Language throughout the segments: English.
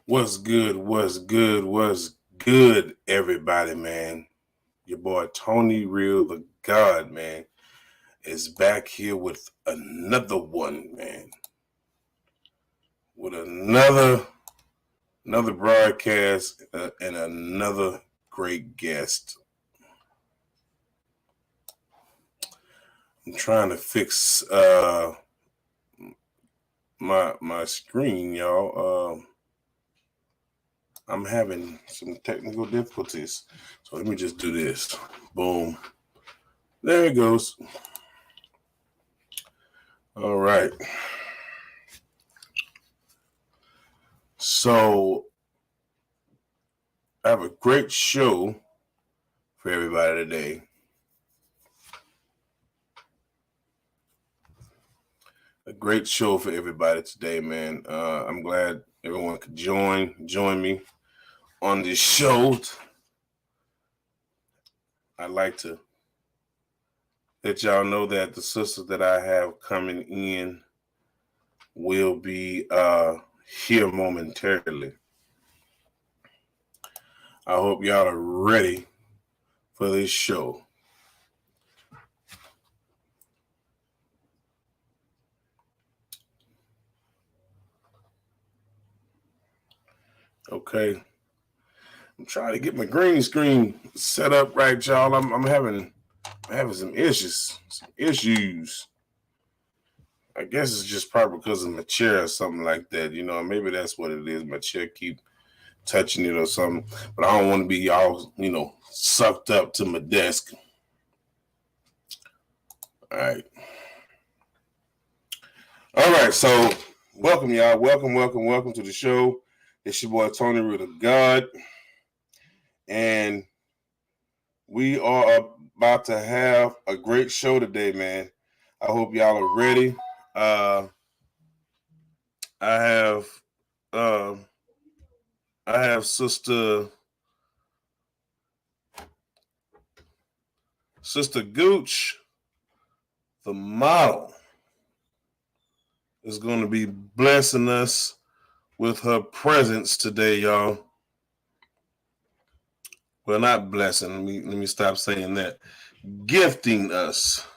What's good? What's good? What's good, everybody, man? Your boy Tony Real the God, man, is back here with another one, man. With another broadcast and another great guest. I'm trying to fix my screen, y'all. I'm having some technical difficulties. So let me just do this. Boom. There it goes. All right. So I have a great show for everybody today. A great show for everybody today, man. I'm glad everyone could join me on this show. I'd like to let y'all know that the sister that I have coming in will be here momentarily. I hope y'all are ready for this show. Okay. I'm trying to get my green screen set up right, y'all. I'm having some issues. I guess it's just probably because of my chair or something like that. Maybe that's what it is. My chair keep touching it or something. But I don't want to be all, sucked up to my desk. All right. All right. So welcome, y'all. Welcome to the show. It's your boy Tony Ritter God. And we are about to have a great show today, man. I hope y'all are ready. I have Sista Gucc, the model, is going to be blessing us with her presence today, y'all. Well, not blessing. Let me stop saying that. Gifting us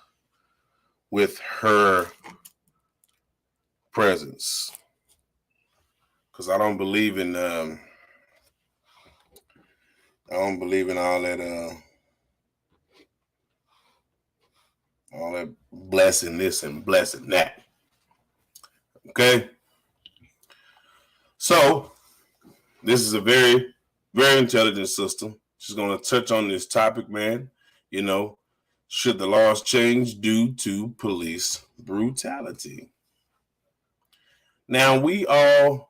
with her presence, because I don't believe in all that blessing this and blessing that. Okay. So this is a very, very intelligent system. She's going to touch on this topic, man. Should the laws change due to police brutality? Now we all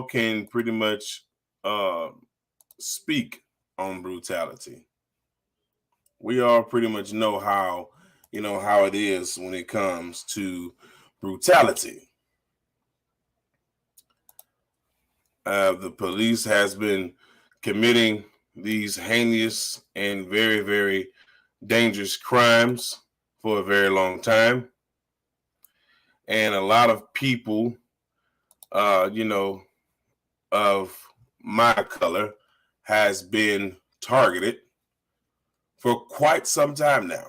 can pretty much speak on brutality. We all pretty much know how it is when it comes to brutality. The police has been committing these heinous and very, very dangerous crimes for a very long time. And a lot of people, of my color has been targeted for quite some time now.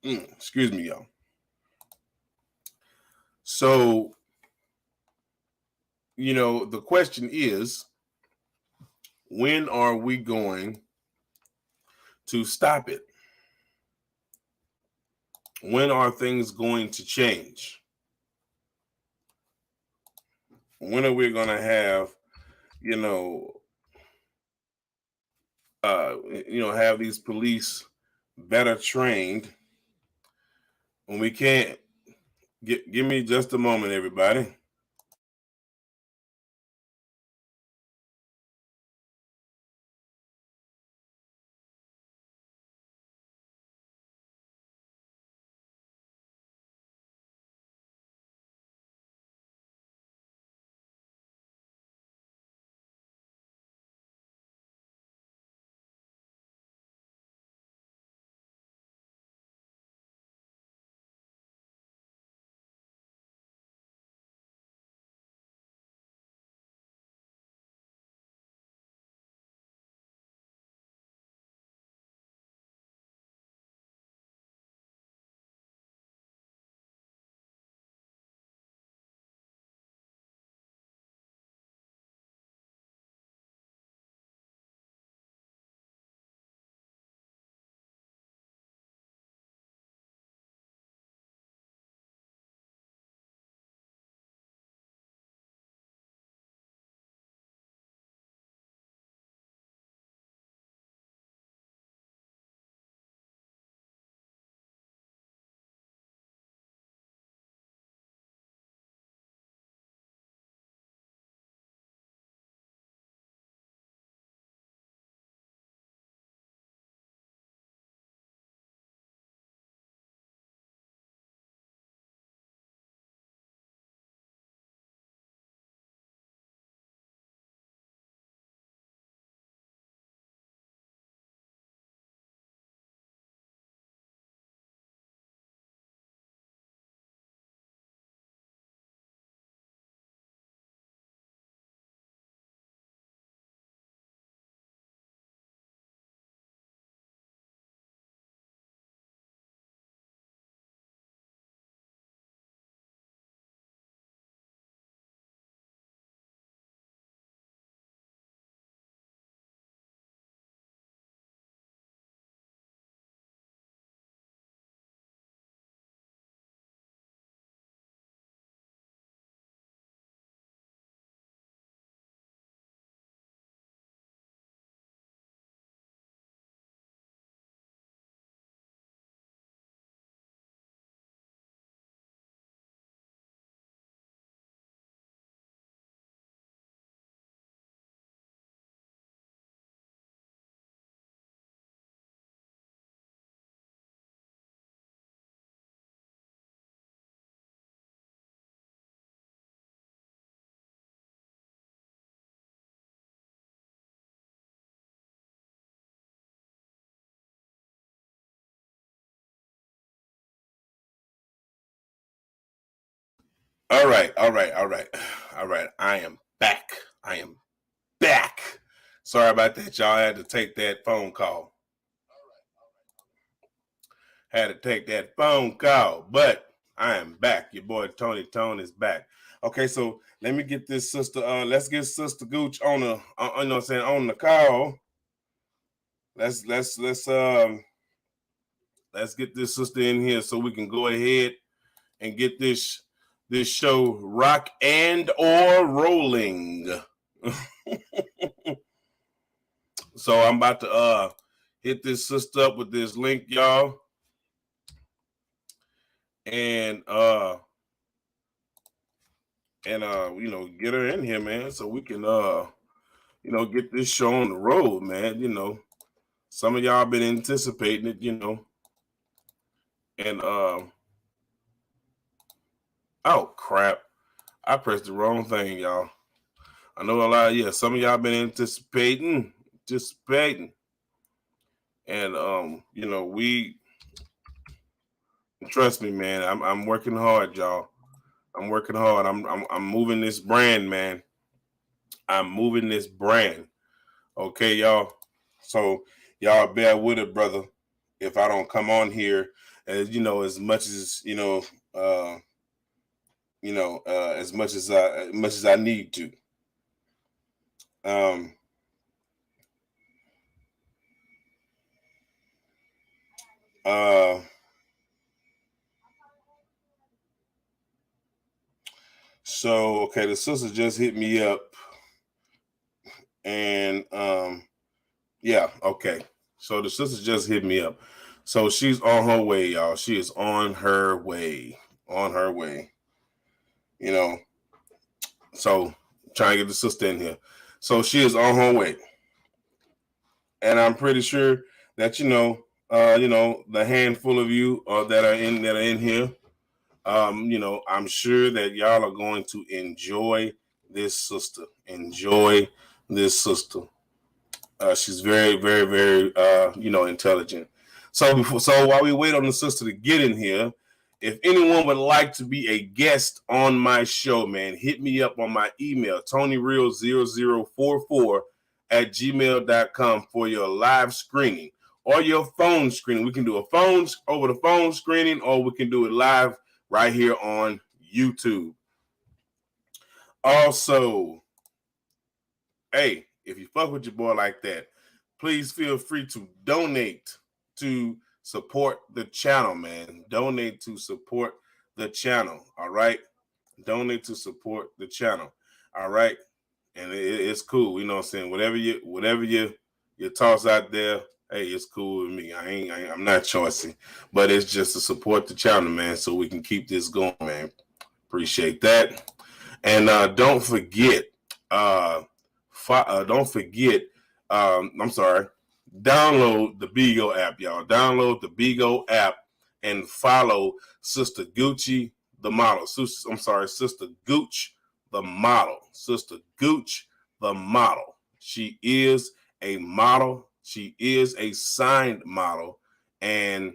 Excuse me, y'all. So, the question is, when are we going to stop it? When are things going to change? When are we going to have, have these police better trained? When we can't, give me just a moment, everybody. All right. I am back. Sorry about that, y'all. I had to take that phone call. But I am back. Your boy Tony Tone is back. Okay, so let me get this sister. Let's get Sister Gucc on the, on the call. Let's get this sister in here so we can go ahead and get this show rock and or rolling. So I'm about to hit this sister up with this link, y'all. And get her in here, man, so we can get this show on the road, man. Some of y'all been anticipating it, and oh crap, I pressed the wrong thing, y'all. I know a lot of some of y'all been anticipating, and we trust me, man. I'm working hard, y'all. I'm working hard. I'm moving this brand, man. I'm moving this brand. Okay, y'all. So y'all bear with it, brother. If I don't come on here, as as much as as much as I need to. So okay, the sister just hit me up, and yeah, okay. So the sister just hit me up. So she's on her way, y'all. She is on her way. So trying to get the sister in here. So she is on her way. And I'm pretty sure that the handful of you that are in here, I'm sure that y'all are going to enjoy this sister. She's very, very, very, intelligent. So while we wait on the sister to get in here, if anyone would like to be a guest on my show, man, hit me up on my email, tonyreal0044@gmail.com for your live screening or your phone screening. We can do a over the phone screening, or we can do it live right here on YouTube. Also, hey, if you fuck with your boy like that, please feel free to donate to support the channel, man. Donate to support the channel, all right? Donate to support the channel, all right? And it's cool, you know what I'm saying? Whatever you toss out there, hey, it's cool with me. I'm not choosy, but it's just to support the channel, man, so we can keep this going, man. Appreciate that. And don't forget, download the Bigo app, y'all. Download the Bigo app and follow Sister Gucci, the model. Sister Gucci, the model. Sister Gucci, the model. She is a model. She is a signed model. And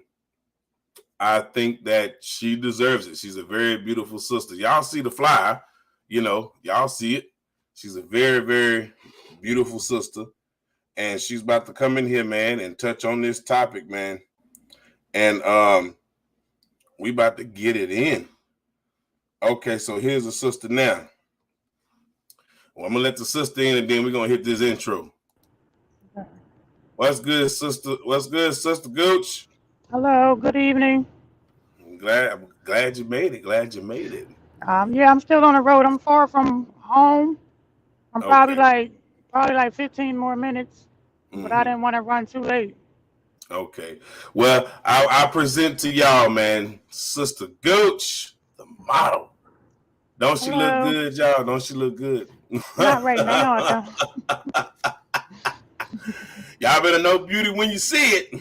I think that she deserves it. She's a very beautiful sister. Y'all see the flyer, y'all see it. She's a very, very beautiful sister. And she's about to come in here, man, and touch on this topic, man. And we about to get it in. Okay, so here's the sister now. Well, I'm gonna let the sister in, and then we're gonna hit this intro. What's good, sister? What's good, Sister Gucci? Hello, good evening. I'm glad you made it. Yeah, I'm still on the road. I'm far from home. I'm Okay. probably like 15 more minutes, but I didn't want to run too late. Okay. Well, I present to y'all, man, Sister Gucci, the model. Don't she look Hello. good, y'all? Don't she look good? Not right now. I don't. Y'all better know beauty when you see it.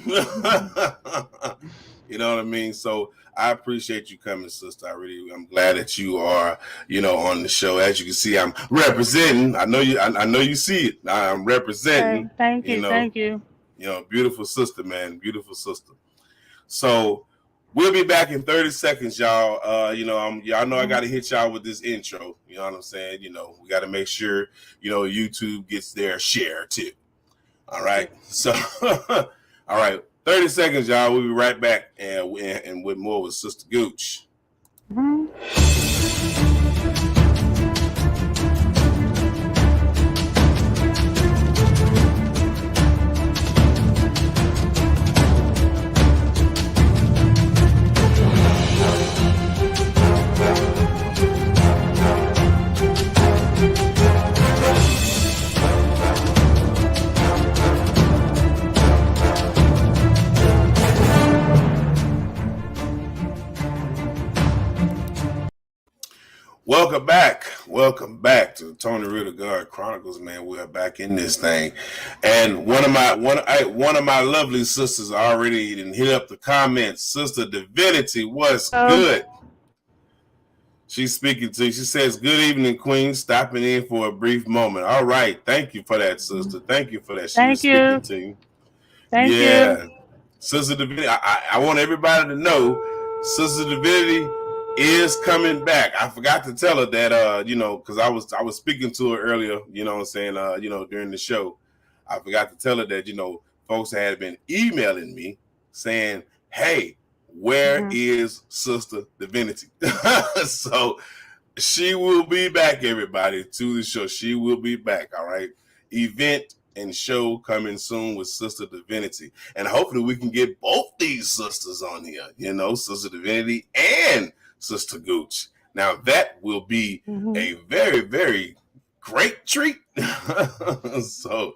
You know what I mean? So I appreciate you coming, sister. I'm glad that you are, on the show. As you can see, I'm representing. I know you see it. I'm representing. Okay, thank you. Beautiful sister, man. Beautiful sister. So We'll be back in 30 seconds, y'all. Y'all know I got to hit y'all with this intro. You know what I'm saying? We got to make sure, YouTube gets their share too. All right. So, all right. 30 seconds, y'all. We'll be right back and with more with Sister Gucc. Welcome back to the Tony Ritter God Chronicles, man. We are back in this thing, and one of my lovely sisters already didn't hit up the comments. Sister Divinity, what's good? She's speaking to you. She says, "Good evening, Queen. Stopping in for a brief moment." All right, thank you for that, sister. Thank you for that. She was speaking to you. Thank you, Sister Divinity. I want everybody to know, Sister Divinity is coming back. I forgot to tell her that because I was speaking to her earlier, you know what I'm saying, during the show. I forgot to tell her that, folks had been emailing me saying, "Hey, where is Sister Divinity?" So she will be back, everybody, to the show. She will be back, all right? Event and show coming soon with Sister Divinity. And hopefully we can get both these sisters on here, Sister Divinity and Sister Gucc. Now that will be a very, very great treat. Oh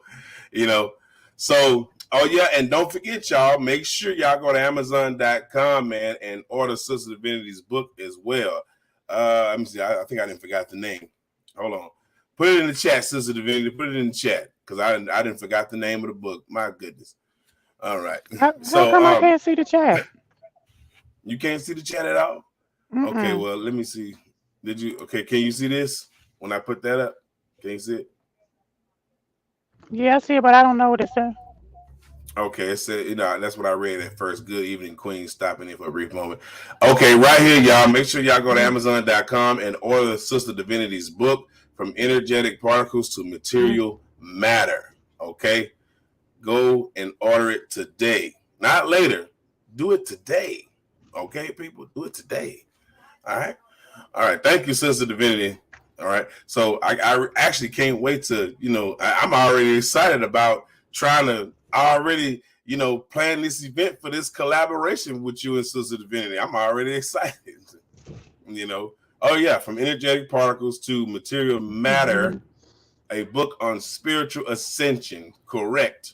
yeah, and don't forget, y'all, make sure y'all go to Amazon.com, man, and order Sister Divinity's book as well. Let me see, I think I didn't forget the name. Hold on. Put it in the chat, Sister Divinity. Put it in the chat, because I didn't forget the name of the book. My goodness. All right. How come I can't see the chat? You can't see the chat at all? Okay, well, let me see. Can you see this when I put that up? Can you see it? Yeah, I see it, but I don't know what it says. Okay, it said, that's what I read at first. Good evening, Queen. Stopping in for a brief moment. Okay, right here, y'all. Make sure y'all go to Amazon.com and order Sister Divinity's book, From Energetic Particles to Material Matter. Okay? Go and order it today. Not later. Do it today. Okay, people? Do it today. All right? All right. Thank you, Sister Divinity. All right. So I actually can't wait to, I'm already excited about trying to already, plan this event for this collaboration with you and Sister Divinity. I'm already excited, Oh, yeah. From Energetic Particles to Material Matter, a book on spiritual ascension. Correct.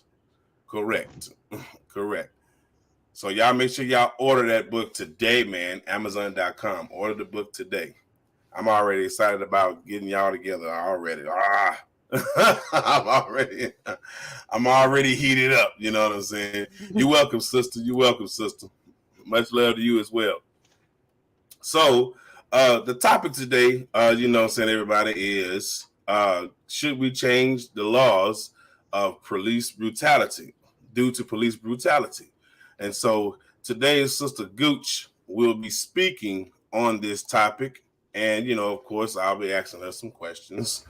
So y'all make sure y'all order that book today, man. Amazon.com. Order the book today. I'm already excited about getting y'all together already. I'm already heated up. You know what I'm saying? You're welcome, sister. Much love to you as well. So the topic today, everybody, is should we change the laws of police brutality due to police brutality? And so today, Sister Gucc will be speaking on this topic. And, of course, I'll be asking her some questions.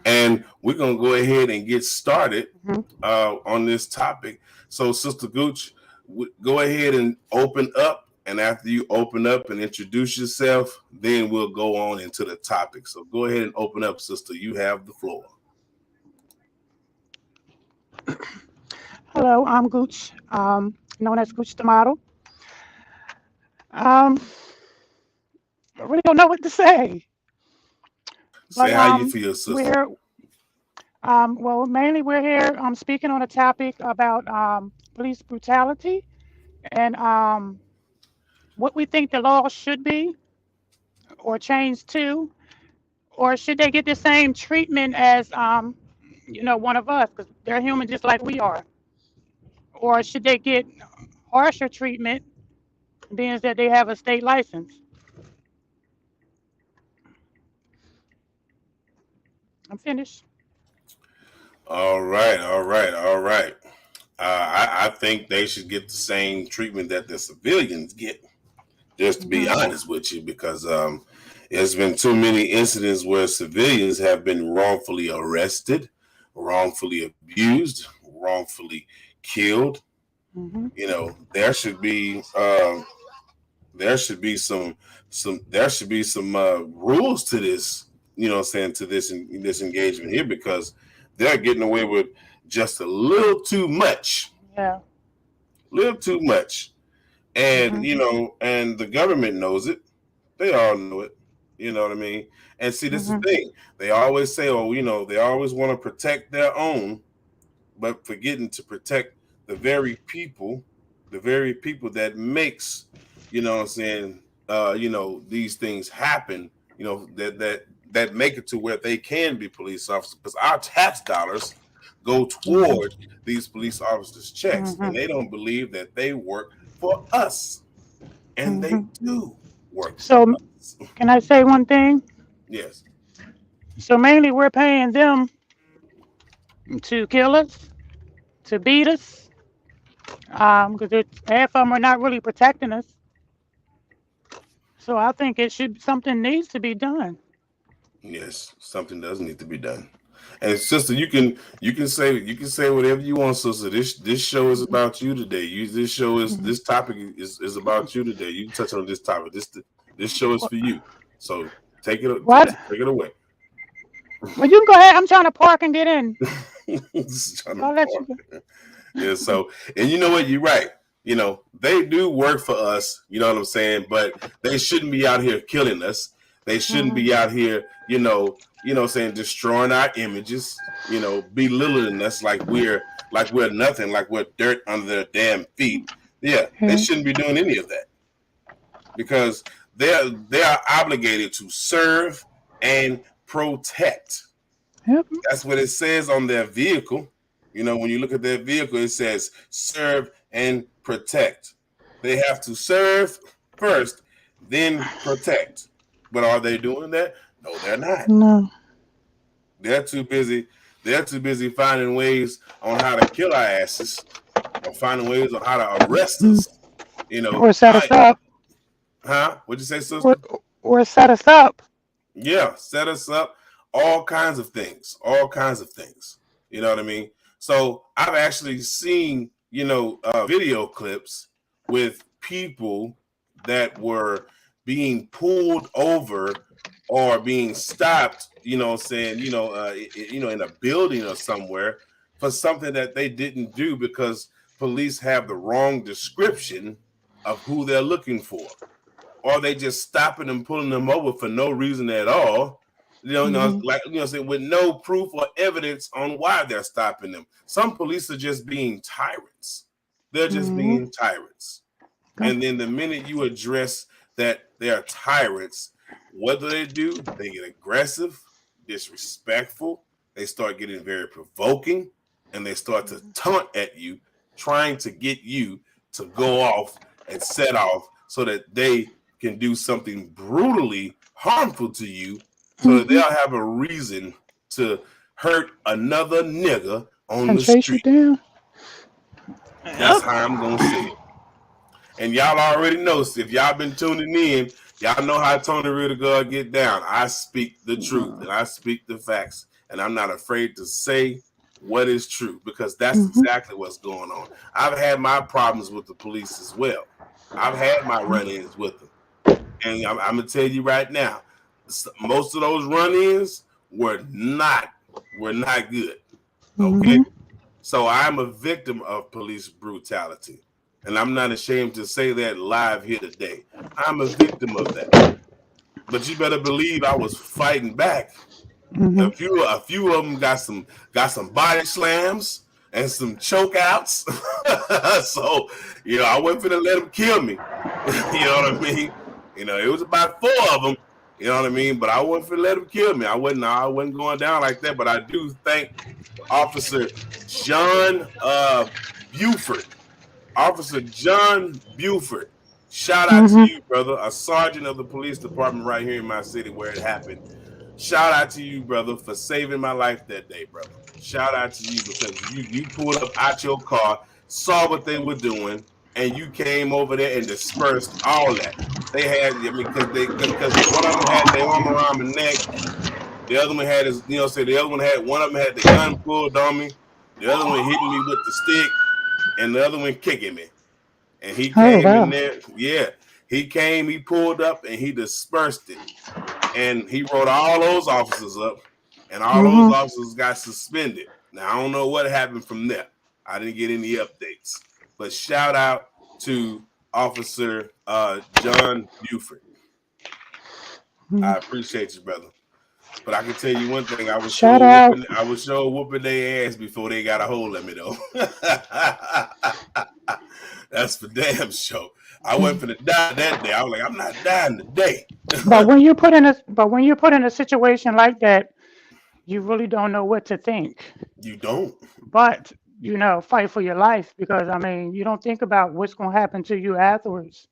And we're going to go ahead and get started on this topic. So, Sister Gucc, go ahead and open up. And after you open up and introduce yourself, then we'll go on into the topic. So go ahead and open up, sister. You have the floor. Hello, I'm Gucc, known as Gucc the Model. I really don't know what to say. Say how you feel, sister. Mainly we're here speaking on a topic about police brutality and what we think the law should be or change to, or should they get the same treatment as one of us, because they're human just like we are, or should they get harsher treatment being that they have a state license? I'm finished. All right. I think they should get the same treatment that the civilians get. just to be honest with you, because there's been too many incidents where civilians have been wrongfully arrested, wrongfully abused, wrongfully killed. You know, there should be some rules to this. You know, what I'm saying, to this engagement here, because they're getting away with just a little too much, Yeah. little too much. And you know, and the government knows it. They all know it. You know what I mean? And see, this is the thing. They always say, oh, you know, they always want to protect their own, but forgetting to protect the very people that makes, you know what I'm saying, you know, these things happen, you know, that make it to where they can be police officers, because our tax dollars go toward these police officers' checks, and they don't believe that they work for us, and they do work for So, us. can I say one thing? Yes. So, mainly we're paying them to kill us, to beat us, because half of them are not really protecting us. So, I think something needs to be done. Yes, something does need to be done. And sister, you can say whatever you want, sister. This show is about you today. This topic is about you today. You can touch on this topic. This show is for you. So What? take it away. Well, you can go ahead. I'm trying to park and get in. Just trying So to I'll let you go. park. Yeah. So, and you know what? You're right. You know, they do work for us. You know what I'm saying? But they shouldn't be out here killing us. They shouldn't be out here, saying, destroying our images, belittling us like we're nothing, like we're dirt under their damn feet. Yeah, they shouldn't be doing any of that, because they are obligated to serve and protect. Yep. That's what it says on their vehicle. You know, when you look at their vehicle, it says serve and protect. They have to serve first, then protect. But are they doing that? No, they're not. No. They're too busy. They're too busy finding ways on how to kill our asses, or finding ways on how to arrest us. Or set us up. What'd you say, sister? Or set us up. Yeah, set us up. All kinds of things. All kinds of things. You know what I mean? So I've actually seen, video clips with people that were being pulled over or being stopped, in a building or somewhere for something that they didn't do, because police have the wrong description of who they're looking for. Or they just stopping and pulling them over for no reason at all. With no proof or evidence on why they're stopping them. Some police are just being tyrants. They're just being tyrants. And then the minute you address that they're tyrants, what do? They get aggressive, disrespectful. They start getting very provoking, and they start to taunt at you, trying to get you to go off and set off so that they can do something brutally harmful to you, so that they'll have a reason to hurt another nigga on And the chase you street. down. That's how I'm gonna say it. And y'all already know, if y'all been tuning in, y'all know how Tony Rudiger get down. I speak the truth and I speak the facts, and I'm not afraid to say what is true, because that's exactly what's going on. I've had my problems with the police as well. I've had my run-ins with them, and I'm gonna tell you right now, most of those run-ins were not good. Okay, so I'm a victim of police brutality, and I'm not ashamed to say that live here today. I'm a victim of that. But you better believe I was fighting back. A few of them got some body slams and some choke outs. So, I wasn't finna let them kill me. You know what I mean? It was about 4 of them. You know what I mean? But I wasn't finna let them kill me. I wasn't going down like that. But I do thank Officer John Buford. Officer John Buford. Shout out to you, brother. A sergeant of the police department right here in my city where it happened. Shout out to you, brother, for saving my life that day, brother. Shout out to you, because you pulled up out your car, saw what they were doing, and you came over there and dispersed all that. They had, I mean, because one of them had their arm around my neck, the other one had his, the other one had one of them had the gun pulled on me, the other one hitting me with the stick, and the other one kicking me. And he Oh came in wow. there, yeah. He pulled up, and he dispersed it. And he wrote all those officers up, and all those Mhm. officers got suspended. Now, I don't know what happened from there. I didn't get any updates. But shout out to Officer John Buford. Mhm. I appreciate you, brother. But I can tell you one thing: Shout out. I was sure whooping their ass before they got a hold of me, though. That's for damn sure. I wasn't finna die that day. I was like, I'm not dying today. But when you're put in a situation like that, you really don't know what to think. You don't. But fight for your life because I mean, you don't think about what's going to happen to you afterwards.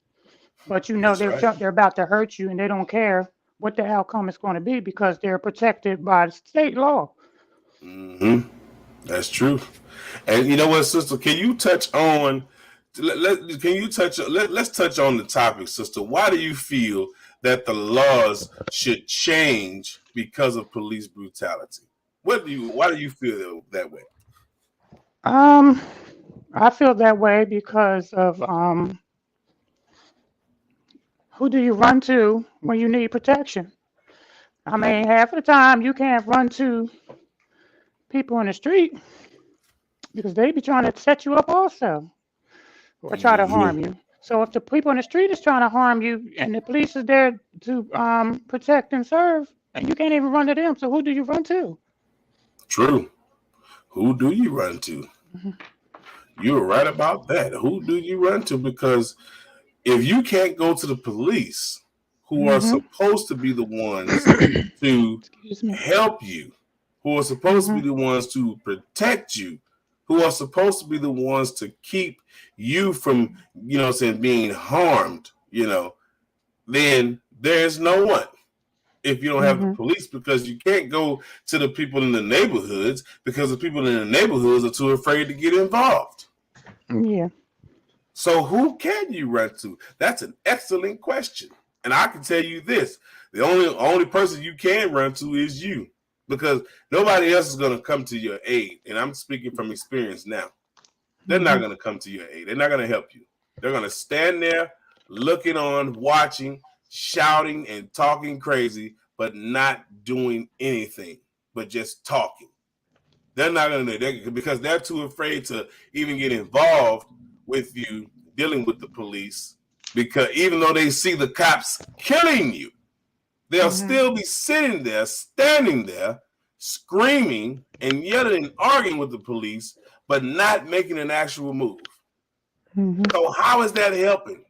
But That's right. they're about to hurt you, and they don't care what the outcome is going to be because they're protected by state law. Hmm. That's true. And you know what, sister? Can you touch on? Can you touch? Let's touch on the topic, sister. Why do you feel that the laws should change because of police brutality? Why do you feel that way? Um, I feel that way because of who do you run to when you need protection? I mean, half of the time you can't run to people in the street because they be trying to set you up also or try to Hmm. harm you. So if the people in the street is trying to harm you and the police is there to protect and serve, and you can't even run to them, so who do you run to? True. Who do you run to? You're right about that. Who do you run to? Because if you can't go to the police, who are Mm-hmm. supposed to be the ones to Excuse me. help you, who are supposed to Mm-hmm. be the ones to protect you, who are supposed to be the ones to keep you from, being harmed, then there's no one if you don't have the Mm-hmm. police because you can't go to the people in the neighborhoods because the people in the neighborhoods are too afraid to get involved. Yeah. So who can you run to? That's an excellent question. And I can tell you this: the only person you can run to is you, because nobody else is going to come to your aid. And I'm speaking from experience now. They're not Mm-hmm. going to come to your aid. They're not going to help you. They're going to stand there, looking on, watching, shouting, and talking crazy, but not doing anything, but just talking. They're not going to do because they're too afraid to even get involved with you dealing with the police. Because even though they see the cops killing you, they'll Mm-hmm. still be sitting there, standing there, screaming and yelling and arguing with the police, but not making an actual move. Mm-hmm. So how is that helping?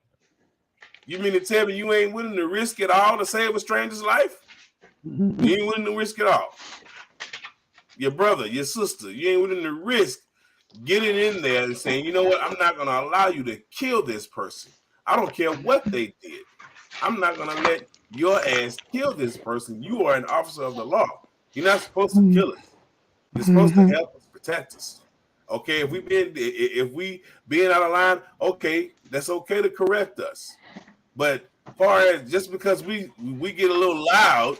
You mean to tell me you ain't willing to risk it all to save a stranger's life? Mm-hmm. You ain't willing to risk it all. Your brother, your sister, you ain't willing to risk getting in there and saying, you know what, I'm not going to allow you to kill this person. I don't care what they did. I'm not going to let your ass kill this person. You are an officer of the law. You're not supposed to kill us. You're supposed to Mm-hmm. help us, protect us. Okay, if we being out of line, okay, that's okay to correct us. But far as just because we get a little loud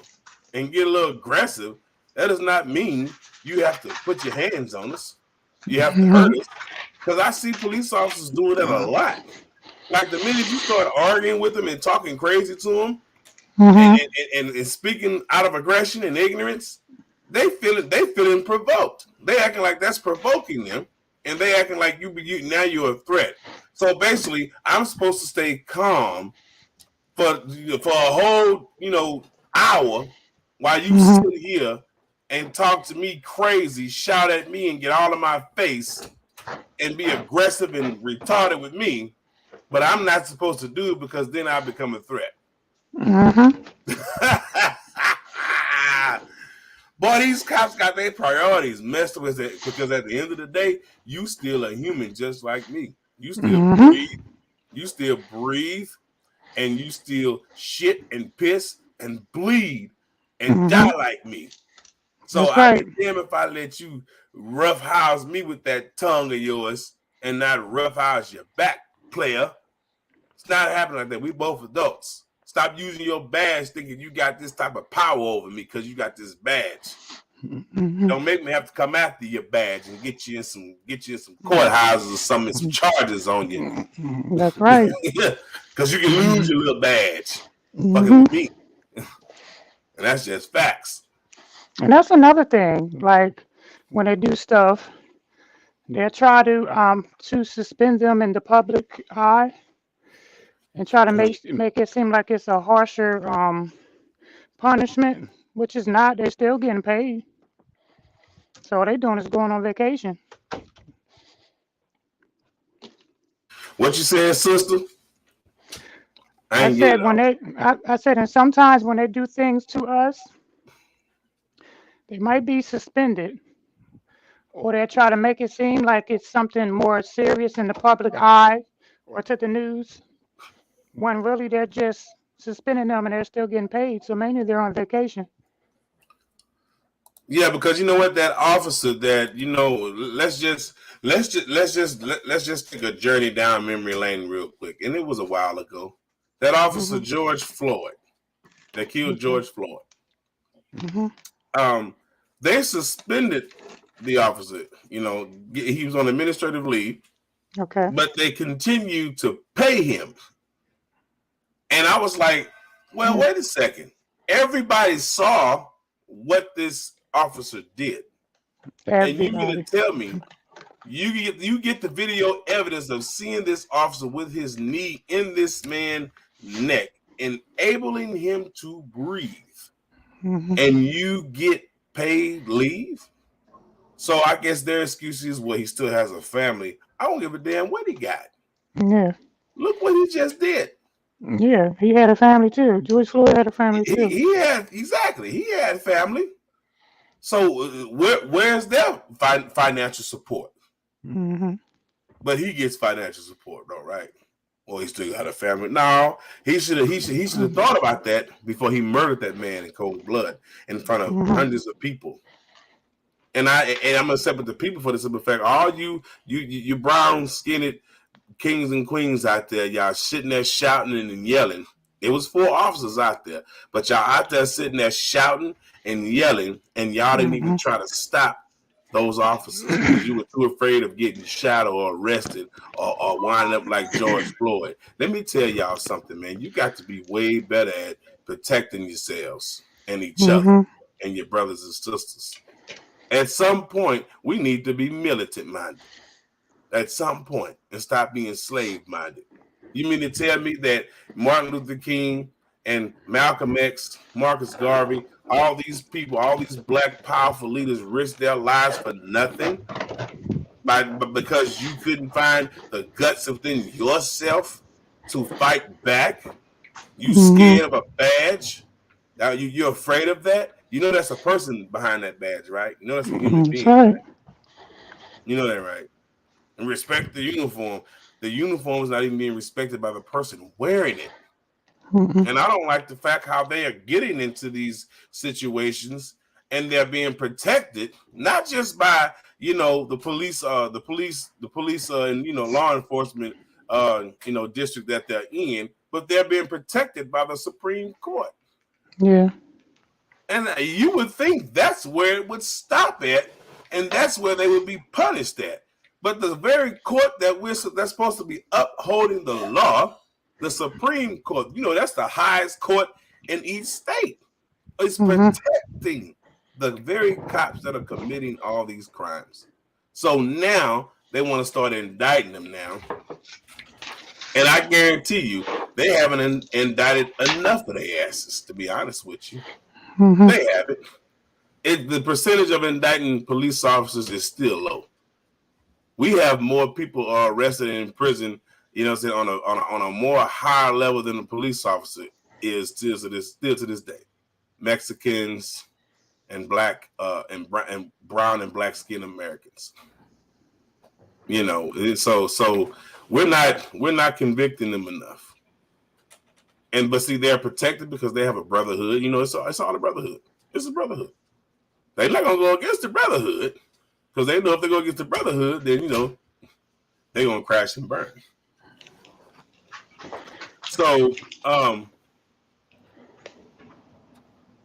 and get a little aggressive, that does not mean you have to put your hands on us. You have to hurt Mm-hmm. us. Because I see police officers doing that a lot. Like the minute you start arguing with them and talking crazy to them and, Mm-hmm. and speaking out of aggression and ignorance, they feeling provoked. They acting like that's provoking them, and they acting like you now you're a threat. So basically, I'm supposed to stay calm for a whole hour while you Mm-hmm. sit here and talk to me crazy, shout at me, and get all in my face and be aggressive and retarded with me, but I'm not supposed to do it because then I become a threat. Mm-hmm. Boy, these cops got their priorities messed with it because at the end of the day, you still a human just like me. Mm-hmm. You still breathe, and you still shit and piss and bleed and die Mm-hmm. like me. So That's I'd right. be damned if I let you roughhouse me with that tongue of yours and not roughhouse your back. player. It's not happening like that. We both adults. Stop using your badge thinking you got this type of power over me because you got this badge. Mm-hmm. Don't make me have to come after your badge and get you in some courthouses or some charges on you. That's right. Because you can lose your little badge fucking Mm-hmm. with me. And that's just facts. And that's another thing. Like when they do stuff, they try to suspend them in the public eye and try to make it seem like it's a harsher punishment, which is not. They're still getting paid. So all they doing is going on vacation. What you saying, sister? I I ain't get said it when all. I said, and sometimes when they do things to us, they might be suspended, or they try to make it seem like it's something more serious in the public eye or to the news, when really they're just suspending them and they're still getting paid. So mainly they're on vacation. Yeah, because you know what, that officer that let's just take a journey down memory lane real quick, and it was a while ago. That officer Hmm. George Floyd that killed Okay. George Floyd. Hmm. Um, they suspended the officer. He was on administrative leave, Okay. but they continued to pay him. And I was like, well, Yeah. wait a second. Everybody saw what this officer did. And you mean to Everybody. tell me you get the video evidence of seeing this officer with his knee in this man's neck, enabling him to breathe, Hmm. and you get paid leave? So I guess their excuse is, well, he still has a family. I don't give a damn what he got. Yeah. Look what he just did. Yeah. He had a family too. George Floyd had a family too. He had he had family. So where's their financial support? Hmm. But he gets financial support, though, right? Well, he still got a family. No, he should have thought about that before he murdered that man in cold blood in front of Hmm. hundreds of people. And I'm gonna separate the people for the simple fact: all you brown skinned kings and queens out there, y'all sitting there shouting and yelling. It was 4 officers out there, but y'all out there sitting there shouting and yelling, and y'all didn't even Hmm. try to stop those officers because you were too afraid of getting shot or arrested or winding up like George Floyd. Let me tell y'all something, man. You got to be way better at protecting yourselves and each other Hmm. and your brothers and sisters. At some point, we need to be militant minded. At some point, and stop being slave minded. You mean to tell me that Martin Luther King and Malcolm X, Marcus Garvey, all these people, all these black powerful leaders risked their lives for nothing because you couldn't find the guts within yourself to fight back? You Hmm. scared of a badge? Now you're afraid of that? You know that's a person behind that badge, right? You know that's a human That's being, right. right? You know that, right? And respect the uniform. The uniform is not even being respected by the person wearing it. Hmm. And I don't like the fact how they are getting into these situations and they're being protected, not just by the police, and law enforcement, district that they're in, but they're being protected by the Supreme Court. Yeah. And you would think that's where it would stop at, and that's where they would be punished at. But the very court that's supposed to be upholding the law, the Supreme Court, that's the highest court in each state. It's Hmm. protecting the very cops that are committing all these crimes. So now they want to start indicting them now. And I guarantee you, they haven't indicted enough of their asses, to be honest with you. Hmm. They haven't. The percentage of indicting police officers is still low. We have more people arrested and in prison, on a more higher level than a police officer is still to this day. Mexicans and black and brown and black skinned Americans. So we're not convicting them enough. But see, they're protected because they have a brotherhood. It's all a brotherhood. It's a brotherhood. They're not gonna go against the brotherhood because they know if they go against the brotherhood, then they're gonna crash and burn. So,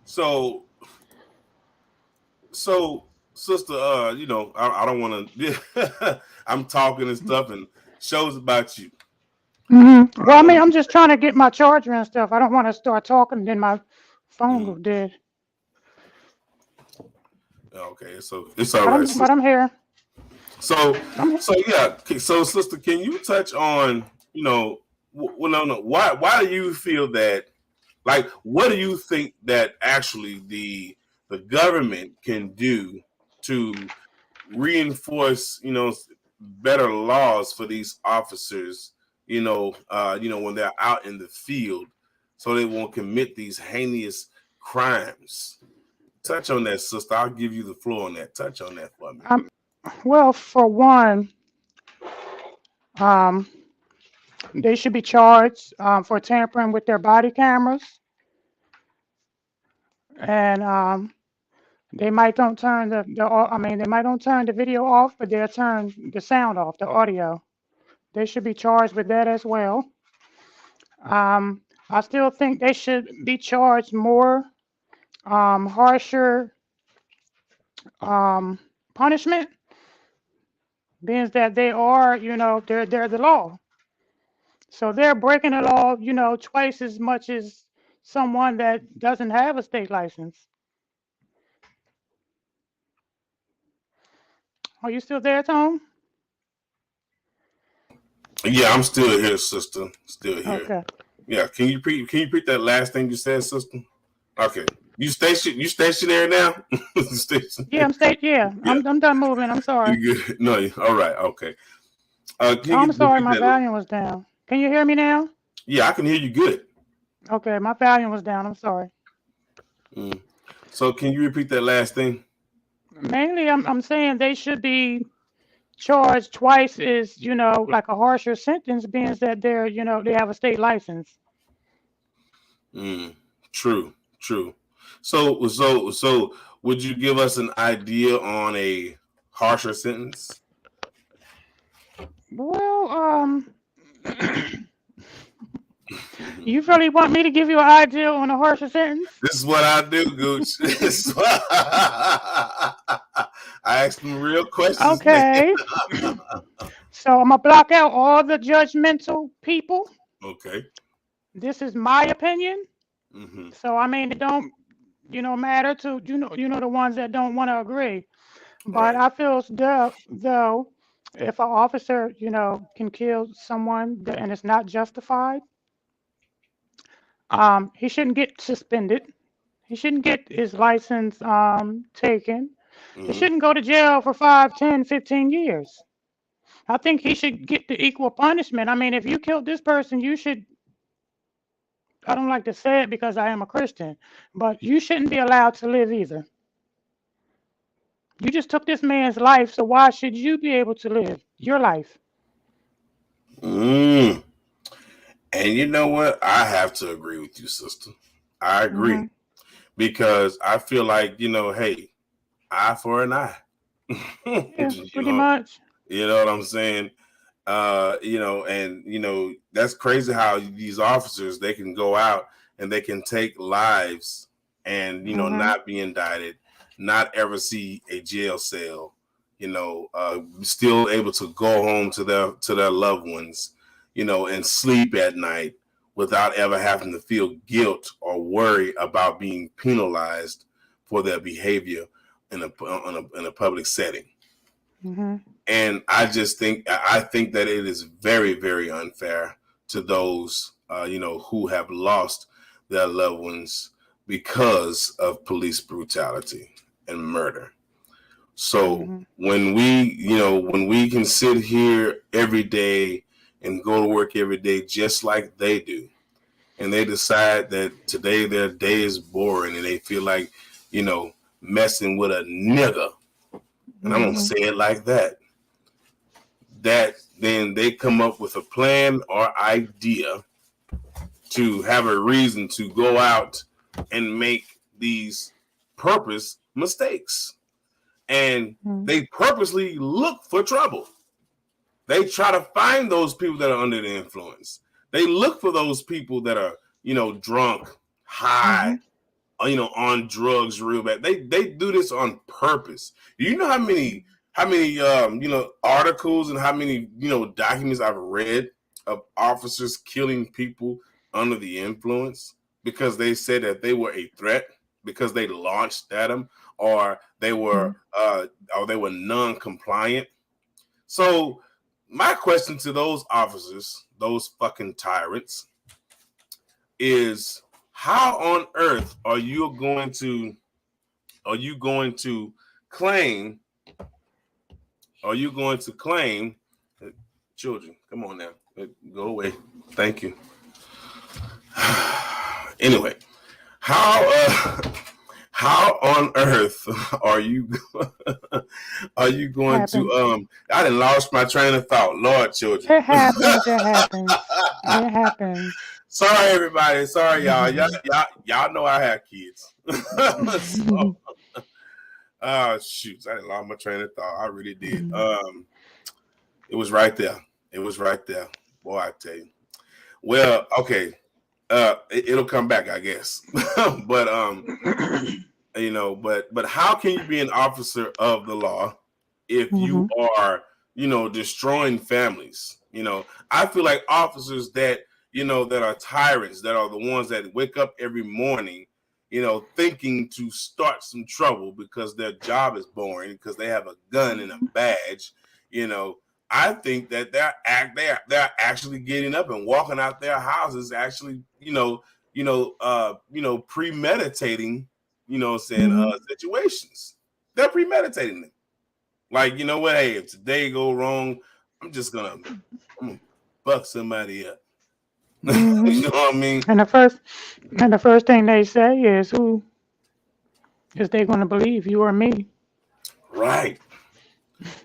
so, so, sister, I don't want to. I'm talking and stuff, and shows about you. Well, I mean, I'm just trying to get my charger and stuff. I don't want to start talking, and then my phone Mm, go dead. okay, so it's all But right, I'm, but sister. I'm here. So, I'm so yeah. So, sister, can you touch on, no. Why do you feel that? Like, what do you think that actually the government can do to reinforce, better laws for these officers, when they're out in the field, so they won't commit these heinous crimes? Touch on that, sister. I'll give you the floor on that. Touch on that for me. I'm well, for one, um, they should be charged for tampering with their body cameras, and they might don't turn I mean, they might don't turn the video off, but they'll turn the sound off, the audio. They should be charged with that as well. Um, I still think they should be charged more, harsher um, punishment, being that they are, they're the law. So they're breaking the law, twice as much as someone that doesn't have a state license. Are you still there, Tom? Yeah, I'm still here, sister. Still here. Okay. Yeah, can you repeat that last thing you said, sister? Okay. You stationary now? Yeah, Yeah, Yeah, I'm done moving. I'm sorry. you good? No, all right, okay. Can I'm you sorry, repeat my that? volume was down. Can you hear me now? Yeah, I can hear you good. Okay, my volume was down. I'm sorry. Mm. So can you repeat that last thing? Mainly, I'm saying they should be charged twice as, like a harsher sentence, being that they have a state license. Mm. True, true. So would you give us an idea on a harsher sentence? Well, you really want me to give you an idea on a harsher sentence? This is what I do, Gooch. I ask them real questions, man. Okay. So I'm gonna block out all the judgmental people. Okay. This is my opinion. Mm-hmm. So I mean, it don't, matter to the ones that don't want to agree. But Right. I feel though, if an officer, can kill someone and it's not justified, he shouldn't get suspended. He shouldn't get his license taken. He Mm-hmm. shouldn't go to jail for 5, 10, 15 years. I think he should get the equal punishment. I mean, if you killed this person, you should, I don't like to say it because I am a Christian, but you shouldn't be allowed to live either. You just took this man's life, so why should you be able to live your life? Mm. And you know what? I have to agree with you, sister. I agree Hmm. because I feel like, hey, eye for an eye. Yeah, you pretty know, much. you know what I'm saying? And that's crazy how these officers, they can go out and they can take lives and Hmm. not be indicted, not ever see a jail cell, still able to go home to their loved ones, and sleep at night without ever having to feel guilt or worry about being penalized for their behavior in a public setting. Hmm. And I think that it is very, very unfair to those who have lost their loved ones because of police brutality and murder. So Hmm. when we can sit here every day and go to work every day just like they do, and they decide that today their day is boring and they feel like messing with a nigga, and I'm gonna Hmm. say it like that, then they come up with a plan or idea to have a reason to go out and make these purpose mistakes. And Hmm. they purposely look for trouble. They try to find those people that are under the influence. They look for those people that are, drunk, high, on drugs real bad. They do this on purpose. You know how many articles and how many documents I've read of officers killing people under the influence because they said that they were a threat because they launched at them or they were non-compliant. So my question to those officers, those fucking tyrants, is how on earth are you going to claim children, come on now, go away, thank you. Anyway, how on earth are you going to I done lost my train of thought, Lord, children. It happens. It happens. Sorry, everybody. Sorry, y'all. Y'all know I have kids. So, shoot, I didn't lost my train of thought. I really did. It was right there. Boy, I tell you. Well, okay. It'll come back, I guess. But but how can you be an officer of the law if you are, destroying families? I feel like officers that are tyrants, that are the ones that wake up every morning, thinking to start some trouble because their job is boring, because they have a gun and a badge. I think that they're actually getting up and walking out their houses, actually, premeditating, situations. They're premeditating them. Like, you know what? Hey, if today go wrong, I'm gonna fuck somebody up. You know what I mean? And the first thing they say is, who is they going to believe, you or me? Right.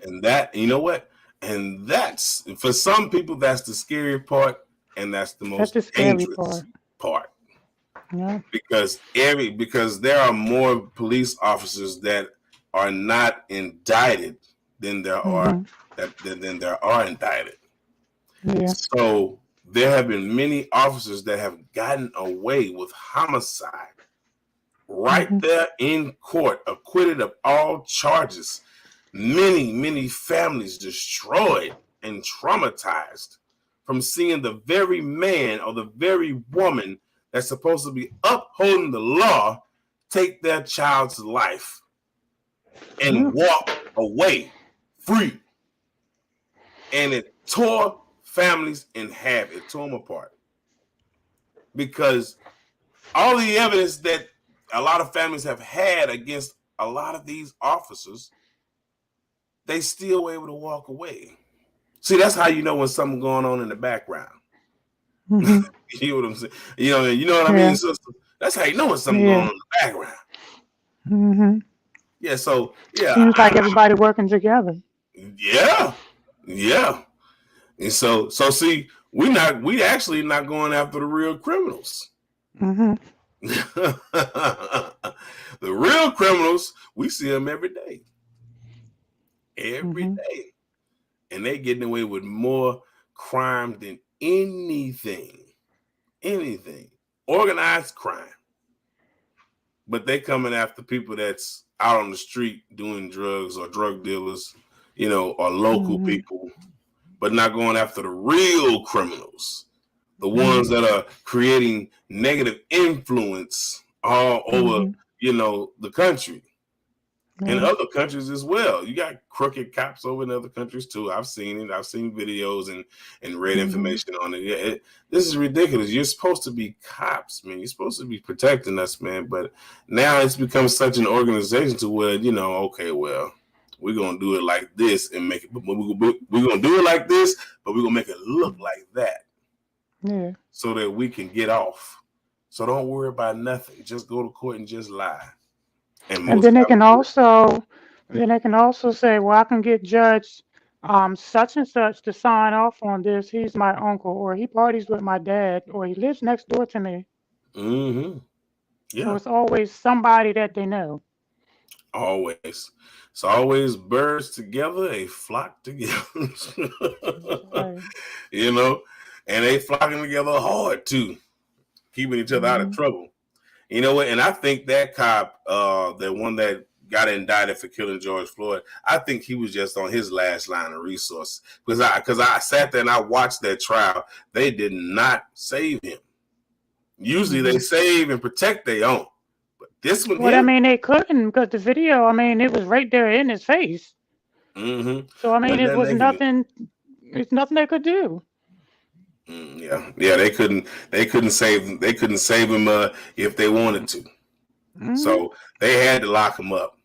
And that, you know what? And that's, for some people, that's the scary part, and that's the most dangerous part. Yeah. Because there are more police officers that are not indicted than there are indicted. Yeah. So there have been many officers that have gotten away with homicide right there in court, acquitted of all charges. Many families destroyed and traumatized from seeing the very man or the very woman that's supposed to be upholding the law take their child's life and walk away free. And it tore families in half. It tore them apart. Because all the evidence that a lot of families have had against a lot of these officers, they still were able to walk away. See, that's how you know when something's going on in the background. You know what I'm saying? You know what I mean, sister? That's how you know when something's going on in the background. Yeah, so seems like everybody working together. Yeah. And so see, we actually not going after the real criminals. The real criminals, we see them every day. Every day. And they getting away with more crime than anything. Organized crime. But they coming after people that's out on the street doing drugs, or drug dealers, or local people, but not going after the real criminals, the ones that are creating negative influence all over, the country. In other countries as well. You got crooked cops over in other countries too. I've seen it. I've seen videos and read information on it. This is ridiculous. You're supposed to be cops, man. You're supposed to be protecting us, man. But now it's become such an organization to where, okay, well, we're going to do it like this and make it. We're going to do it like this, but we're going to make it look like that. Yeah. So that we can get off. So don't worry about nothing. Just go to court and just lie. And then they can also say, well, I can get Judge such and such to sign off on this. He's my uncle, or he parties with my dad, or he lives next door to me. Yeah. So it's always somebody that they know. Always. It's always birds together, a flock together. Right. and they flocking together hard too, keeping each other out of trouble. You know what? And I think that cop, the one that got indicted for killing George Floyd, I think he was just on his last line of resources. Because I sat there and I watched that trial. They did not save him. Usually they save and protect their own. But this one Well, I here. mean, they couldn't because the video, I mean, it was right there in his face. So, I mean, Wasn't it nothing was they could do. nothing, it's nothing they could do. Yeah, they couldn't save him if they wanted to. So they had to lock him up.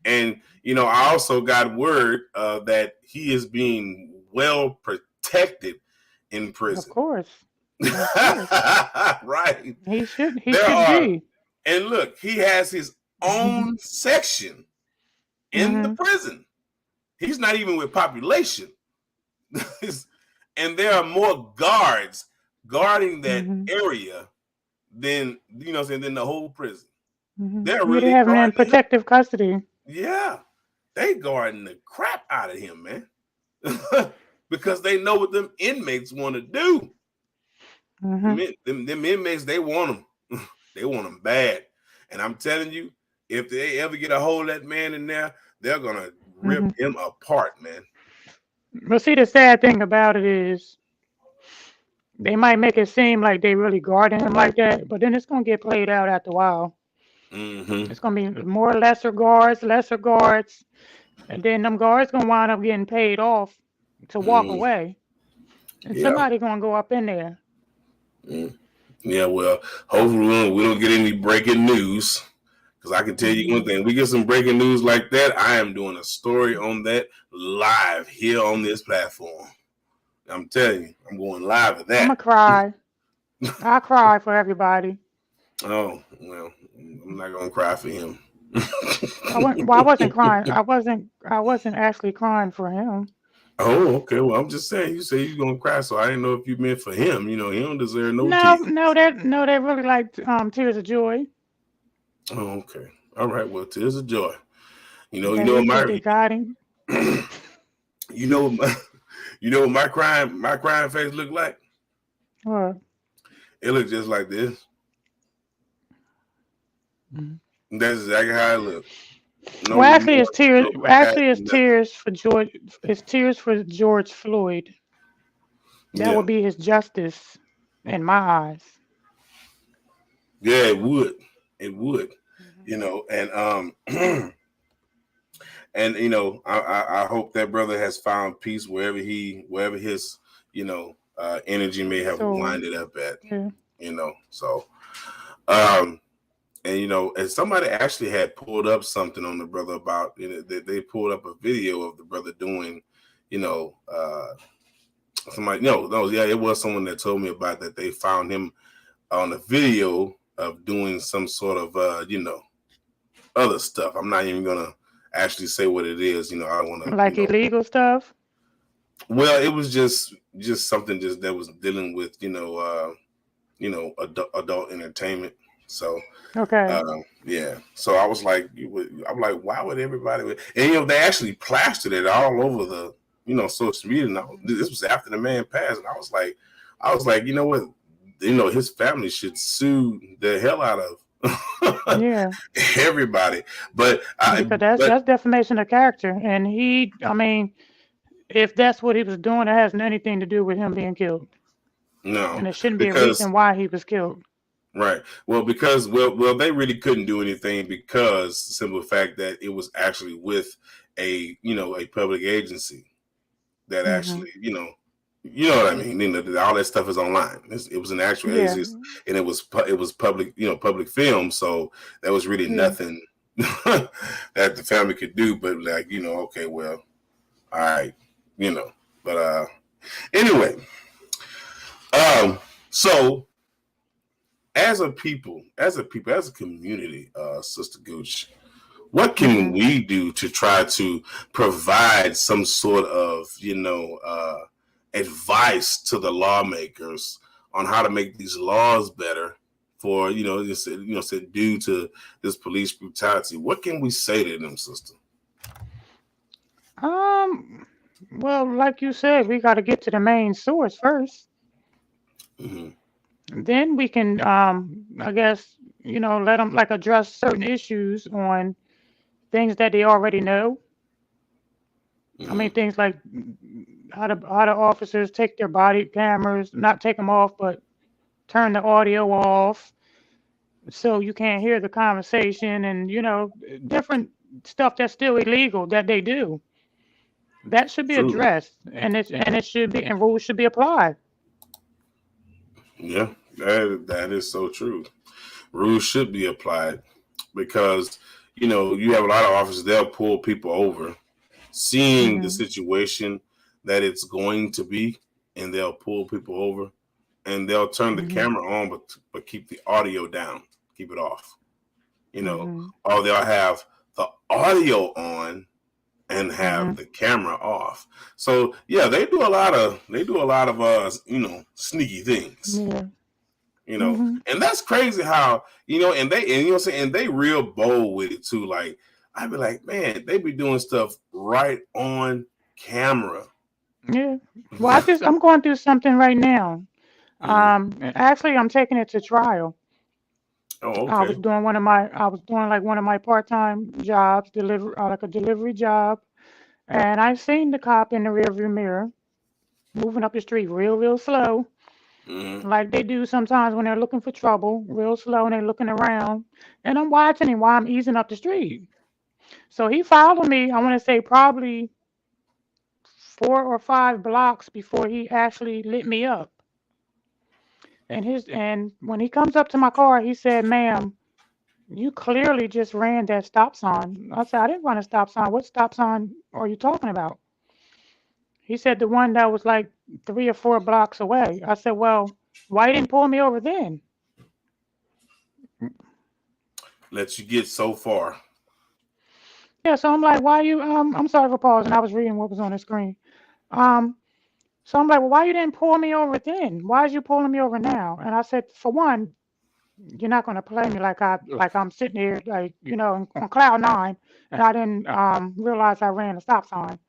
And I also got word that he is being well protected in prison. Of course. Of course. Right. He should be. And look, he has his own section in the prison. He's not even with population. And there are more guards guarding that area than than the whole prison. They're really have him in protective custody. Yeah, they guarding the crap out of him, man, because they know what them inmates want to do. Them inmates, they want them. They want them bad. And I'm telling you, if they ever get a hold of that man in there, they're gonna rip him apart, man. But see, the sad thing about it is they might make it seem like they really guarding him like that, but then it's gonna get played out after a while. It's gonna be more lesser guards, and then them guards gonna wind up getting paid off to walk away, and somebody gonna go up in there. Yeah, well, hopefully we don't get any breaking news, because I can tell you one thing: we get some breaking news like that, I am doing a story on that live here on this platform. I'm telling you, I'm going live with that. I'm gonna cry. I cry for everybody. Oh well, I'm not gonna cry for him. I wasn't crying. I wasn't actually crying for him. Oh, okay. Well, I'm just saying. You say you're gonna cry, so I didn't know if you meant for him. He don't deserve no tears. No, they really like tears of joy. Oh, okay. All right. Well, tears of joy. You know what my crying face look like? What? It looked just like this. That's exactly how it looks. No, well, actually, it's tears. It's tears for George. It's tears for George Floyd. That would be his justice in my eyes. Yeah, it would. It would. And and I hope that brother has found peace wherever his energy may have winded up at. Yeah. So and somebody actually had pulled up something on the brother about, they pulled up a video of the brother doing, somebody, it was someone that told me about that. They found him on a video of doing some sort of, other stuff. I'm not even going to actually say what it is. I don't want to. Like illegal stuff? Well, it was just something that was dealing with, adult entertainment. So okay, yeah. So I was like, I'm like, why would everybody? And they actually plastered it all over the social media. And this was after the man passed, and I was like, you know what? His family should sue the hell out of everybody. But because that's defamation of character, and if that's what he was doing, it has anything to do with him being killed. No, and it shouldn't be a reason why he was killed. Right. Well, because they really couldn't do anything because the simple fact that it was actually with a public agency that actually what I mean. All that stuff is online. It was an actual agency, and it was public public film. So there was really nothing that the family could do. But okay, well, all right, But anyway, so. As a people, as a community, Sister Gucc, what can we do to try to provide some sort of, advice to the lawmakers on how to make these laws better for, due to this police brutality? What can we say to them, Sister? Well, like you said, we got to get to the main source first. Mm-hmm. Then we can, I guess, let them like address certain issues on things that they already know. I Mm-hmm. mean, things like how the officers take their body cameras, not take them off, but turn the audio off so you can't hear the conversation, and different stuff that's still illegal that they do. That should be True. addressed, and it should be, and rules should be applied. Yeah, that is so true. Rules should be applied because you have a lot of officers. They'll pull people over, seeing the Hmm. situation that it's going to be, and they'll pull people over, and they'll turn the Hmm. camera on, but keep the audio down, keep it off. Hmm. Or they'll have the audio on and have Hmm. the camera off. So yeah, they do a lot of sneaky things. Yeah. You know, Hmm. and that's crazy how and what I'm saying, and they real bold with it too. Like I'd be like, man, they be doing stuff right on camera. Yeah. Well, I'm going through something right now. Mm. Actually, I'm taking it to trial. Oh, I was okay. doing like one of my part-time jobs, like a delivery job, and I seen the cop in the rearview mirror moving up the street real slow, Mm. like they do sometimes when they're looking for trouble, real slow, and they're looking around. And I'm watching him while I'm easing up the street. So he followed me, I want to say probably 4 or 5 blocks before he actually lit me up. And when he comes up to my car, he said, "Ma'am, you clearly just ran that stop sign." I said, "I didn't run a stop sign. What stop sign are you talking about?" He said, "The one that was like 3 or 4 blocks away." I said, "Well, why you didn't pull me over then?" Let you get so far. Yeah, so I'm like, "Why you I'm sorry for pausing. I was reading what was on the screen. Um so I'm like, "Well, why you didn't pull me over then? Why is you pulling me over now?" And I said, "For one, you're not gonna play me like I'm sitting here like, on cloud nine, and I didn't realize I ran a stop sign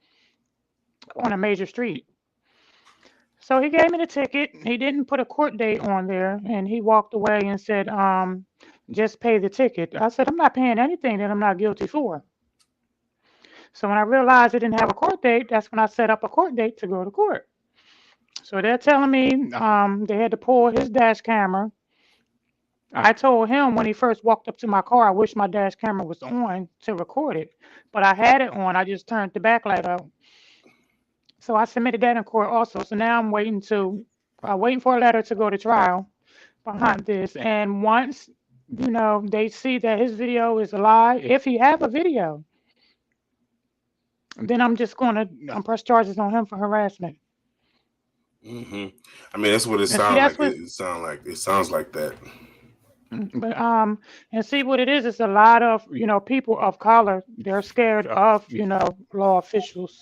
on a major street." So he gave me the ticket. He didn't put a court date on there, and he walked away and said, "Just pay the ticket." I said, "I'm not paying anything that I'm not guilty for." So when I realized it didn't have a court date, that's when I set up a court date to go to court. So they're telling me they had to pull his dash camera. I told him when he first walked up to my car, I wish my dash camera was on to record it, but I had it on. I just turned the backlight out. So I submitted that in court also. So now I'm waiting for a letter to go to trial behind this. And once they see that his video is a lie, if he have a video, then I'm just gonna press charges on him for harassment. Hmm. I mean, that's what it And see, sounds that's like. what. It sounds like that. But and see what it is. It's a lot of people of color. They're scared of law officials,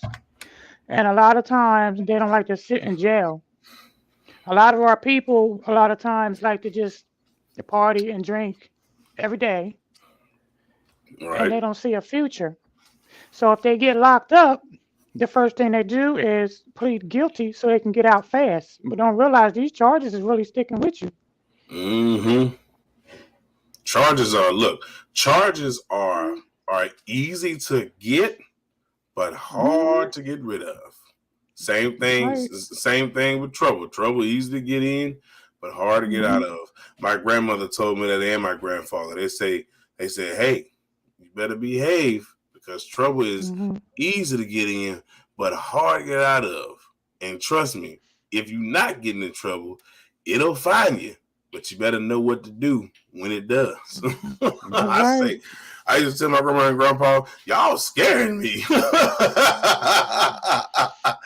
and a lot of times they don't like to sit in jail. A lot of our people, a lot of times, like to just party and drink every day, and Right. they don't see a future. So if they get locked up, the first thing they do is plead guilty so they can get out fast, but don't realize these charges is really sticking with you. Hmm. Charges are look. Charges are easy to get, but Hmm. hard to get rid of. Same That's things. right. It's the same thing with trouble. Trouble easy to get in, but hard to get Hmm. out of. My grandmother told me that, and my grandfather. They say, hey, you better behave because trouble is Hmm. easy to get in, but hard to get out of. And trust me, if you're not getting in trouble, it'll find you. But you better know what to do when it does. That's right. I used to tell my grandma and grandpa, y'all scaring me when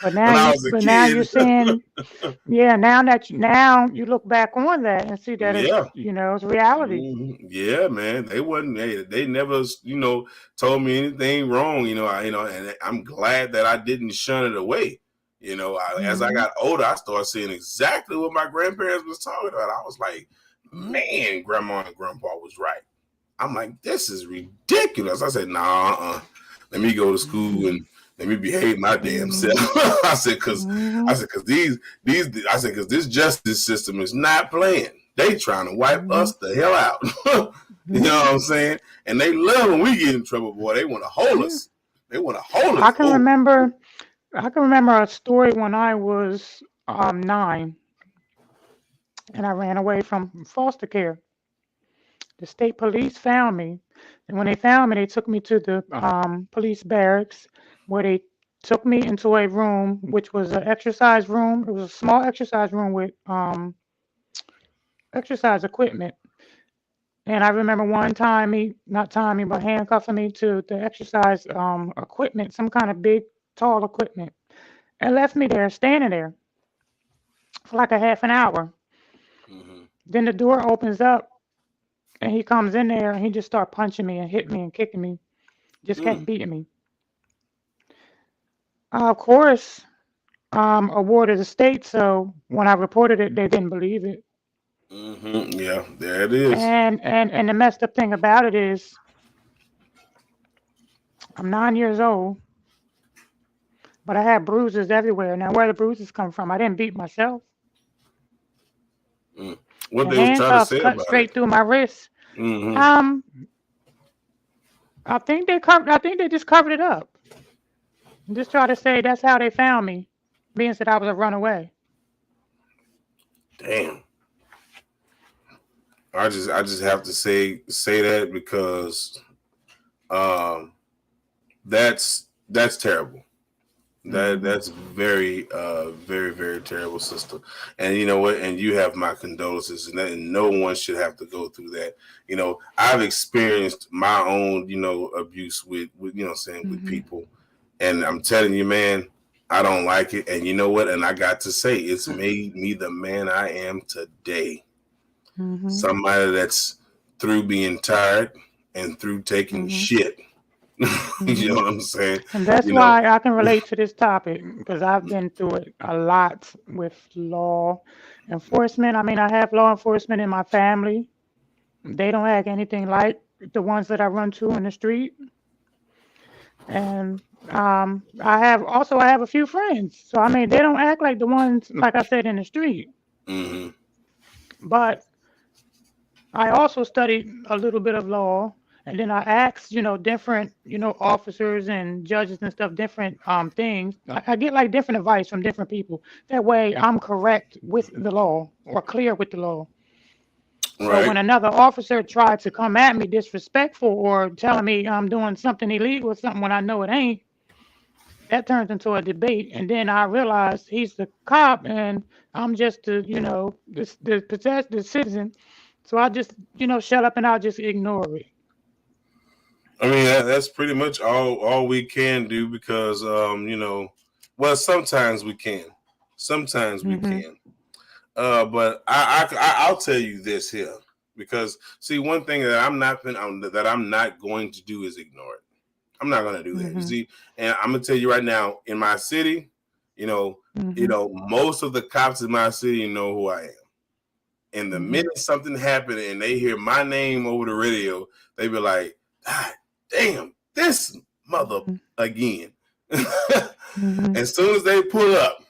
But now I you, was a but now you're kid. saying, yeah. Now you look back on that and see that Yeah. it's reality. Yeah, man. They wasn't. They never, told me anything wrong. And I'm glad that I didn't shun it away. As I Hmm. got older, I started seeing exactly what my grandparents was talking about. I was like, man, grandma and grandpa was right. I'm like, this is ridiculous. I said, nah, let me go to school and let me behave my damn self. I said, because because this justice system is not playing. They trying to wipe us the hell out. You know what I'm saying? And they love when we get in trouble, boy. They want to hold us. They want to hold us. I can remember a story when I was 9 and I ran away from foster care. The state police found me, and when they found me, they took me to the police barracks, where they took me into a room, which was an exercise room. It was a small exercise room with exercise equipment. And I remember one time, not tying me, but handcuffing me to the exercise equipment, some kind of big, tall equipment, and left me there, standing there for like a half an hour. Mm-hmm. Then the door opens up, and he comes in there, and he just started punching me and hitting me and kicking me, just kept beating me. Of course, a ward of the state, so when I reported it, they didn't believe it. Mm-hmm. Yeah, there it is. And the messed up thing about it is, I'm 9 years old, but I had bruises everywhere. Now, where the bruises come from? I didn't beat myself. What The they was trying to handcuffs say cut about it. straight through my wrist. Mm-hmm. Um, I think they covered. I think they just covered it up. Just try to say that's how they found me, being said I was a runaway. Damn. I just have to say that because that's terrible. That's very very very terrible, sister. And you know what? And you have my condolences, and no one should have to go through that. You know, I've experienced my own abuse with with people, and I'm telling you, man, I don't like it. And you know what? And I got to say, it's made me the man I am today. Somebody that's through being tired and through taking shit. You know what I'm saying? And that's You know. why I can relate to this topic, because I've been through it a lot with law enforcement. I mean, I have law enforcement in my family. They don't act anything like the ones that I run to in the street. And I have a few friends. So I mean, they don't act like the ones, like I said, in the street. Mm-hmm. But I also studied a little bit of law, and then I asked, different, officers and judges and stuff, different things. I get like different advice from different people. That way, I'm correct with the law or clear with the law. So Right. when another officer tried to come at me disrespectful or telling me I'm doing something illegal or something when I know it ain't, that turns into a debate. And then I realized he's the cop and I'm just the citizen. So I just, shut up and I'll just ignore it. I mean, that's pretty much all we can do because well, sometimes we can, sometimes we can. But I'll tell you this here, because see, one thing that I'm not going to do is ignore it. I'm not going to do that. You see, and I'm gonna tell you right now, in my city, most of the cops in my city know who I am. And the minute something happened and they hear my name over the radio, they be like, "God damn, this mother again." As soon as they pull up,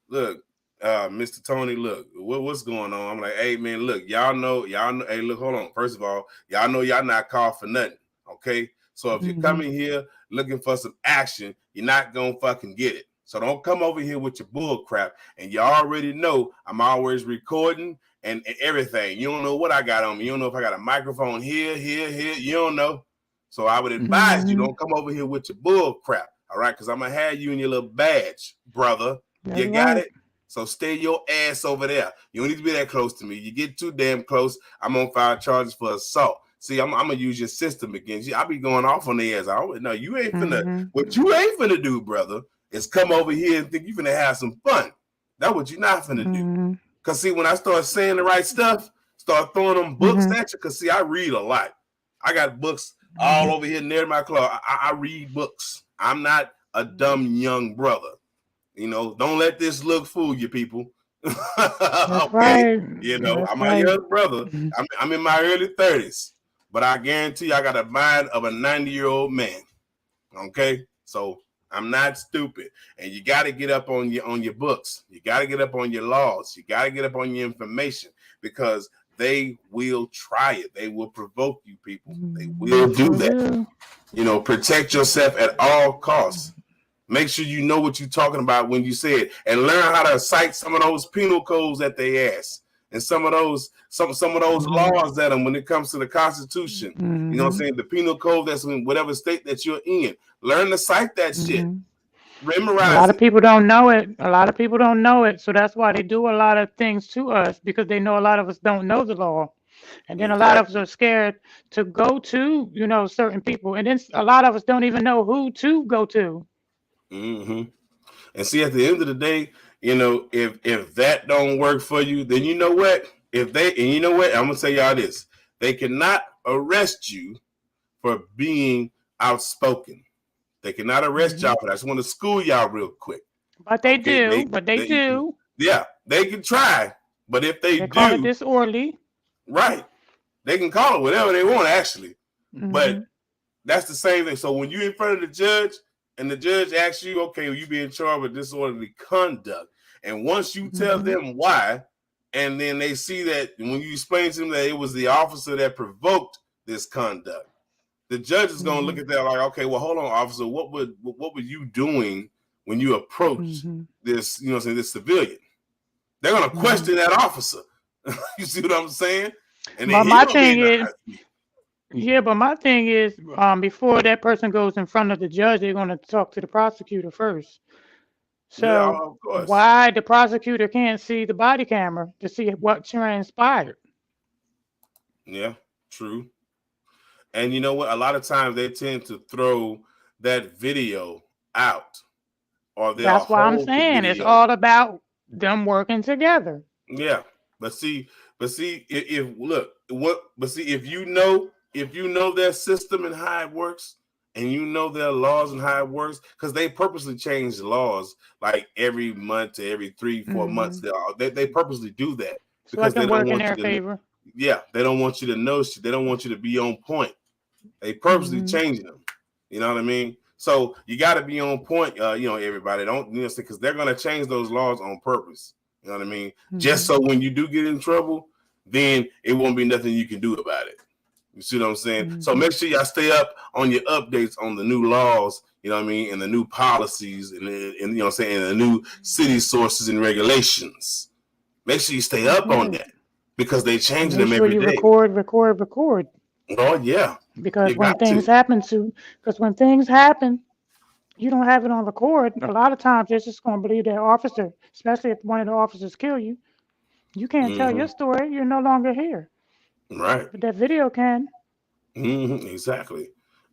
look, Mr. Tony, look, what's going on? I'm like, hey man, look, y'all know, hey, look, hold on. First of all, y'all know y'all not called for nothing. Okay. So if you're coming here looking for some action, you're not gonna fucking get it. So don't come over here with your bull crap. And you already know I'm always recording and everything. You don't know what I got on me. You don't know if I got a microphone here. You don't know. So I would advise you don't come over here with your bull crap. All right, because I'm gonna have you in your little badge, brother. That's You got right. it? So stay your ass over there. You don't need to be that close to me. You get too damn close, I'm gonna file charges for assault. See, I'm gonna use your system against you. I'll be going off on the ass. I always know you ain't finna. What you ain't finna do, brother, is come over here and think you finna have some fun. That's what you're not finna do. Cause see, when I start saying the right stuff, start throwing them books at you. Cause see, I read a lot. I got books all over here near my closet. I read books. I'm not a dumb young brother. Don't let this look fool you, people. That's Okay, right. That's I'm a right. young brother. I'm in my early 30s, but I guarantee you, I got a mind of a 90-year-old man. Okay, so I'm not stupid. And you got to get up on your books. You got to get up on your laws. You got to get up on your information, because they will try it. They will provoke you, people. They will do that. You know, protect yourself at all costs. Make sure you know what you're talking about when you say it, and learn how to cite some of those penal codes that they ask, and some of those laws that when it comes to the Constitution. You know what I'm saying? The penal code that's in whatever state that you're in. Learn to cite that shit. Memorize A lot of people don't know it. A lot of people don't know it. So that's why they do a lot of things to us, because they know a lot of us don't know the law. And then a lot of us are scared to go to, you know, certain people. And then a lot of us don't even know who to go to. And see, at the end of the day, you know, if that don't work for you, then you know what? I'm gonna tell y'all this: they cannot arrest you for being outspoken. They cannot arrest y'all for that. I just want to school y'all real quick. But they do. Yeah, they can try, but if they call it disorderly. Right. They can call it whatever they want, actually. But that's the same thing. So when you're in front of the judge, and the judge asks you, okay, will you be in charge of disorderly conduct? And once you tell them why, and then they see that when you explain to them that it was the officer that provoked this conduct, the judge is going to look at that like, okay, well, hold on, officer, what were you doing when you approached this, you know, this civilian? They're going to question that officer. You see what I'm saying? And but my thing is, but my thing is, before that person goes in front of the judge, they're going to talk to the prosecutor first. So why the prosecutor can't see the body camera to see what transpired? Yeah, true. And you know what? A lot of times they tend to throw that video out, or that's why I'm saying it's all about them working together. Yeah, but see, if you know their system and how it works, and you know their laws and how it works, because they purposely change the laws like every month to every 3-4 months. They purposely do that because they don't want you to. Favor. Yeah, they don't want you to know. They don't want you to be on point. They purposely changing them. You know what I mean? So you got to be on point. You know, everybody don't, you know, because they're gonna change those laws on purpose. You know what I mean? Just so when you do get in trouble, then it won't be nothing you can do about it. You see what I'm saying? So make sure y'all stay up on your updates on the new laws, you know what I mean, and the new policies, and you know what I'm saying, and the new city sources and regulations. Make sure you stay up on that, because they change them every day. Record. Oh yeah. Because when things happen, you don't have it on record. A lot of times they're just going to believe that officer, especially if one of the officers kill you. You can't tell your story. You're no longer here. Right. But that video can. Exactly.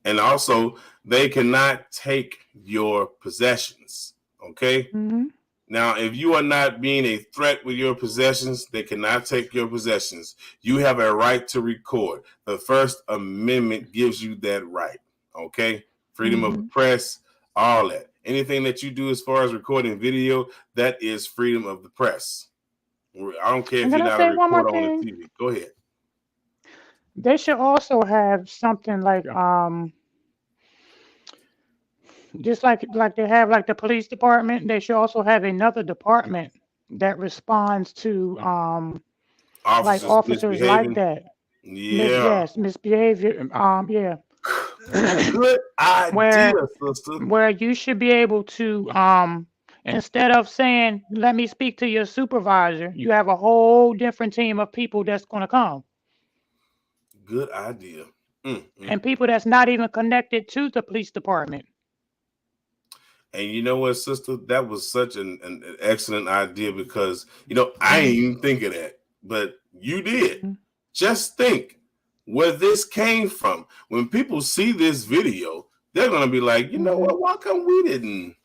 And also, they cannot take your possessions. Okay? Now, if you are not being a threat with your possessions, they cannot take your possessions. You have a right to record. The First Amendment gives you that right. Okay? Freedom of the press, all that. Anything that you do as far as recording video, that is freedom of the press. I don't care if you're not a reporter on the TV. Go ahead. They should also have something like just like they have like the police department. They should also have another department that responds to like officers like that. Yeah. Misbehavior. Yeah. Good idea, sister. Where you should be able to instead of saying, let me speak to your supervisor, you have a whole different team of people that's going to come. Good idea. And people that's not even connected to the police department. And you know what, sister? That was such an excellent idea, because, you know, I didn't even think of that, but you did. Just think where this came from. When people see this video, they're going to be like, you know what? Why come we didn't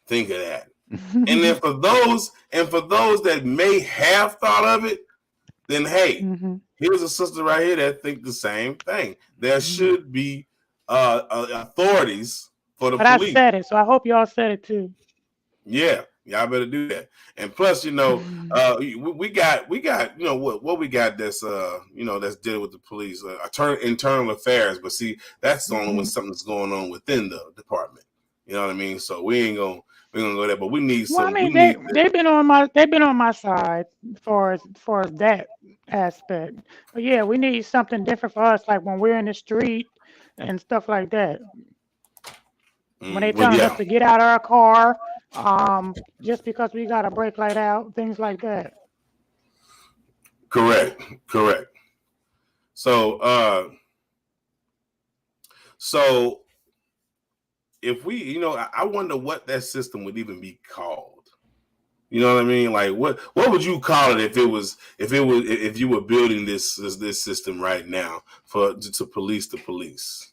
think of that? And then for those that may have thought of it, then hey, here's a sister right here that think the same thing. There should be authorities for the police. I said it, so I hope y'all said it too. Yeah, y'all better do that. And plus, you know, we got, you know, what we got that's you know, that's dealing with the police, internal affairs. But see, that's only when something's going on within the department. You know what I mean? So we ain't gonna go there, but we need Well, I some. We mean, need to. they've been on my side for that aspect. But yeah, we need something different for us, like when we're in the street and stuff like that. When they Well, telling us yeah, to get out of our car, just because we got a brake light out, things like that. correct. So, so if we, I wonder what that system would even be called. You know what I mean? Like, what would you call it if you were building this system right now to police the police?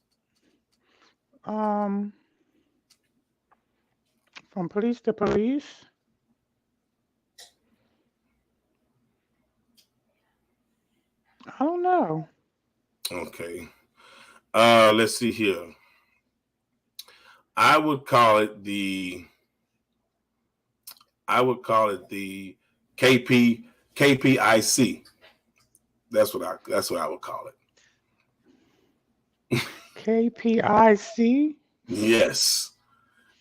Um, from police to police. I don't know. Okay. Let's see here. I would call it the KPIC. That's what I would call it. KPIC. Yes.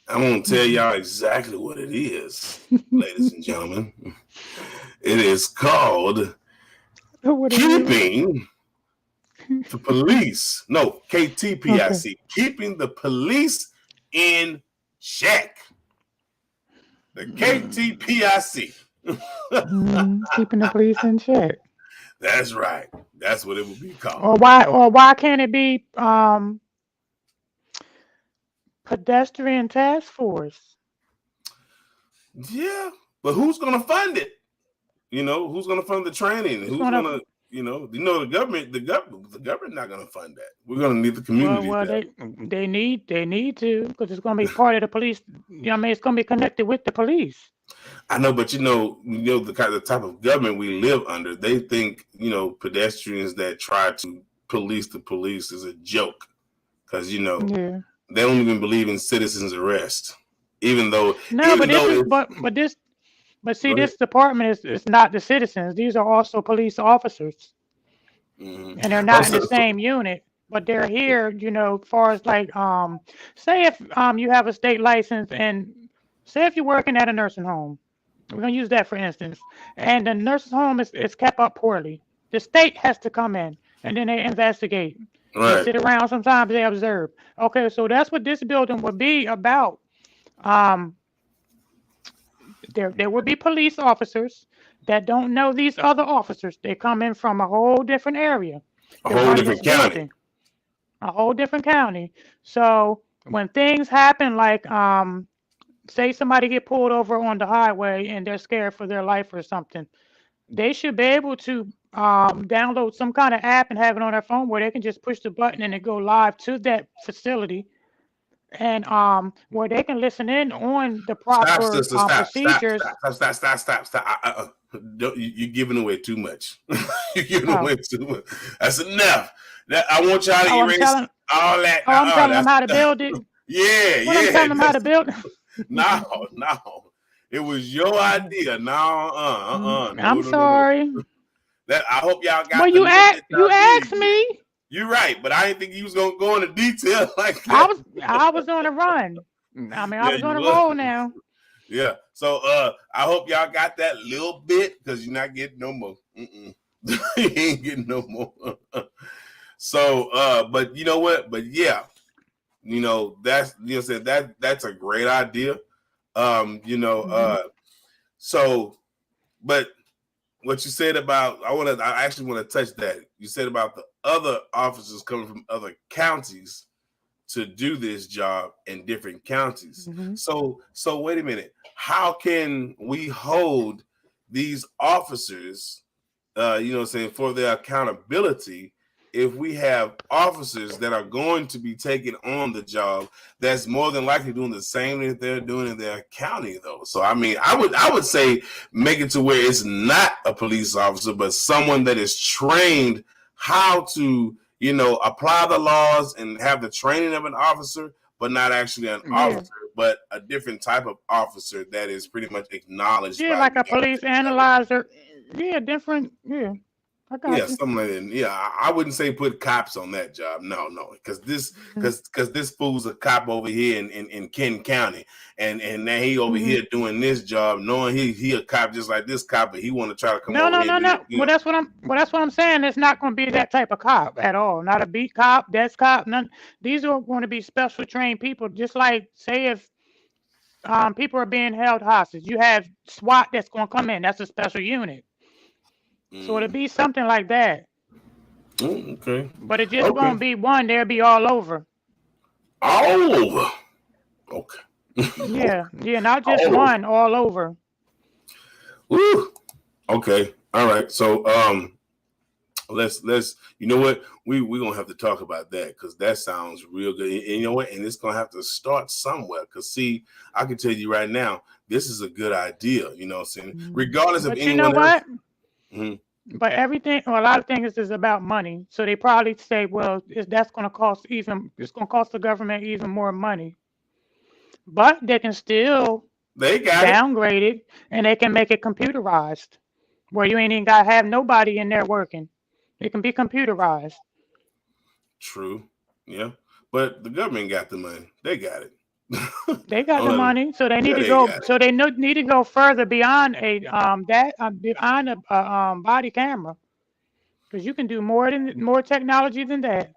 I'm gonna tell y'all exactly what it is, ladies and gentlemen. It is called What it is? keeping the police. No, KTPIC. Okay. Keeping the police in check. The KTPIC. Keeping the police in check. That's right. That's what it would be called. Or why can't it be pedestrian task force? Yeah, but who's gonna fund it? Who's gonna fund the training? It's Who's gonna gonna, the government, the government not gonna fund that. We're gonna need the well community well there. they need to, because it's gonna be part of the police. I mean, it's gonna be connected with the police. I know, but the type of government we live under. They think pedestrians that try to police the police is a joke because Yeah. they don't even believe in citizens arrest, even though No, but this is it's but see, go ahead. this department is not the citizens. These are also police officers, Mm-hmm. and they're not in the same unit, but they're here. As far as like say if you have a state license, and say if you're working at a nursing home. We're gonna use that for instance. And the nursing home is kept up poorly. The state has to come in and then they investigate. They Right. sit around, sometimes they observe. Okay, so that's what this building would be about. Um, there would be police officers that don't know these other officers. They come in from a whole different area A to whole run this different county. building, a whole different county. So when things happen, like say somebody get pulled over on the highway and they're scared for their life or something, they should be able to download some kind of app and have it on their phone where they can just push the button and it go live to that facility, and where they can listen in on the Stop, proper sister. Stop. procedures. You're giving away too much. You're giving Oh, away too much. That's enough. I want y'all to oh, I'm erase telling, all that. oh, I'm telling them how to build it. Yeah, What I'm telling them how to build. no. It was your idea. No, I'm no. sorry. I hope y'all Well, got the list that you y'all asked need. me. You're right, but I didn't think you was gonna go into detail like I that. was on a run. I mean, I Yeah, was you on a was. roll now. Yeah. So I hope y'all got that little bit because you're not getting no more. You ain't getting no more. So but you know what? But yeah, that's said that's a great idea. So but what you said about I actually want to touch that. You said about the other officers coming from other counties to do this job in different counties. Mm-hmm. So wait a minute. How can we hold these officers, for their accountability if we have officers that are going to be taking on the job that's more than likely doing the same that they're doing in their county, though? So I mean, I would say make it to where it's not a police officer, but someone that is trained how to apply the laws and have the training of an officer, but not actually an Yeah. officer, but a different type of officer that is pretty much acknowledged Yeah, by like the a police officer. analyzer. Yeah, different. Yeah. I Yeah, got you. something like that. Yeah, I wouldn't say put cops on that job. No, because Mhm. this fool's a cop over here in Kent County, and now he over Mhm. here doing this job, knowing he a cop just like this cop, but he want to try to come No, over no, here no, and do no. it. You know. Well, that's what I'm saying. It's not going to be that type of cop at all. Not a beat cop, desk cop. None. These are going to be special trained people. Just like say if people are being held hostage, you have SWAT that's going to come in. That's a special unit. So it'll Mm. be something like that. Okay. But it just Okay. won't be one. They'll be all over. All over. Okay. Yeah, yeah, not just All over. one. All over. Woo. Okay. All right. So let's you know what we're gonna have to talk about that because that sounds real good, and you know what, and it's gonna have to start somewhere because see, I can tell you right now this is a good idea, you know what I'm saying, regardless of But you know anyone else. what? Mhm. But everything, well, a lot of things is about money. So they probably say, well, that's going to cost even, it's going to cost the government even more money. But they can still They got it. downgrade it and they can make it computerized where you ain't even got to have nobody in there working. It can be computerized. True. Yeah, but the government got the money. They got it. They got Don't the let them. money, so they need Yeah, to they go. got it. So they need to go further beyond a beyond a body camera because you can do more technology than that.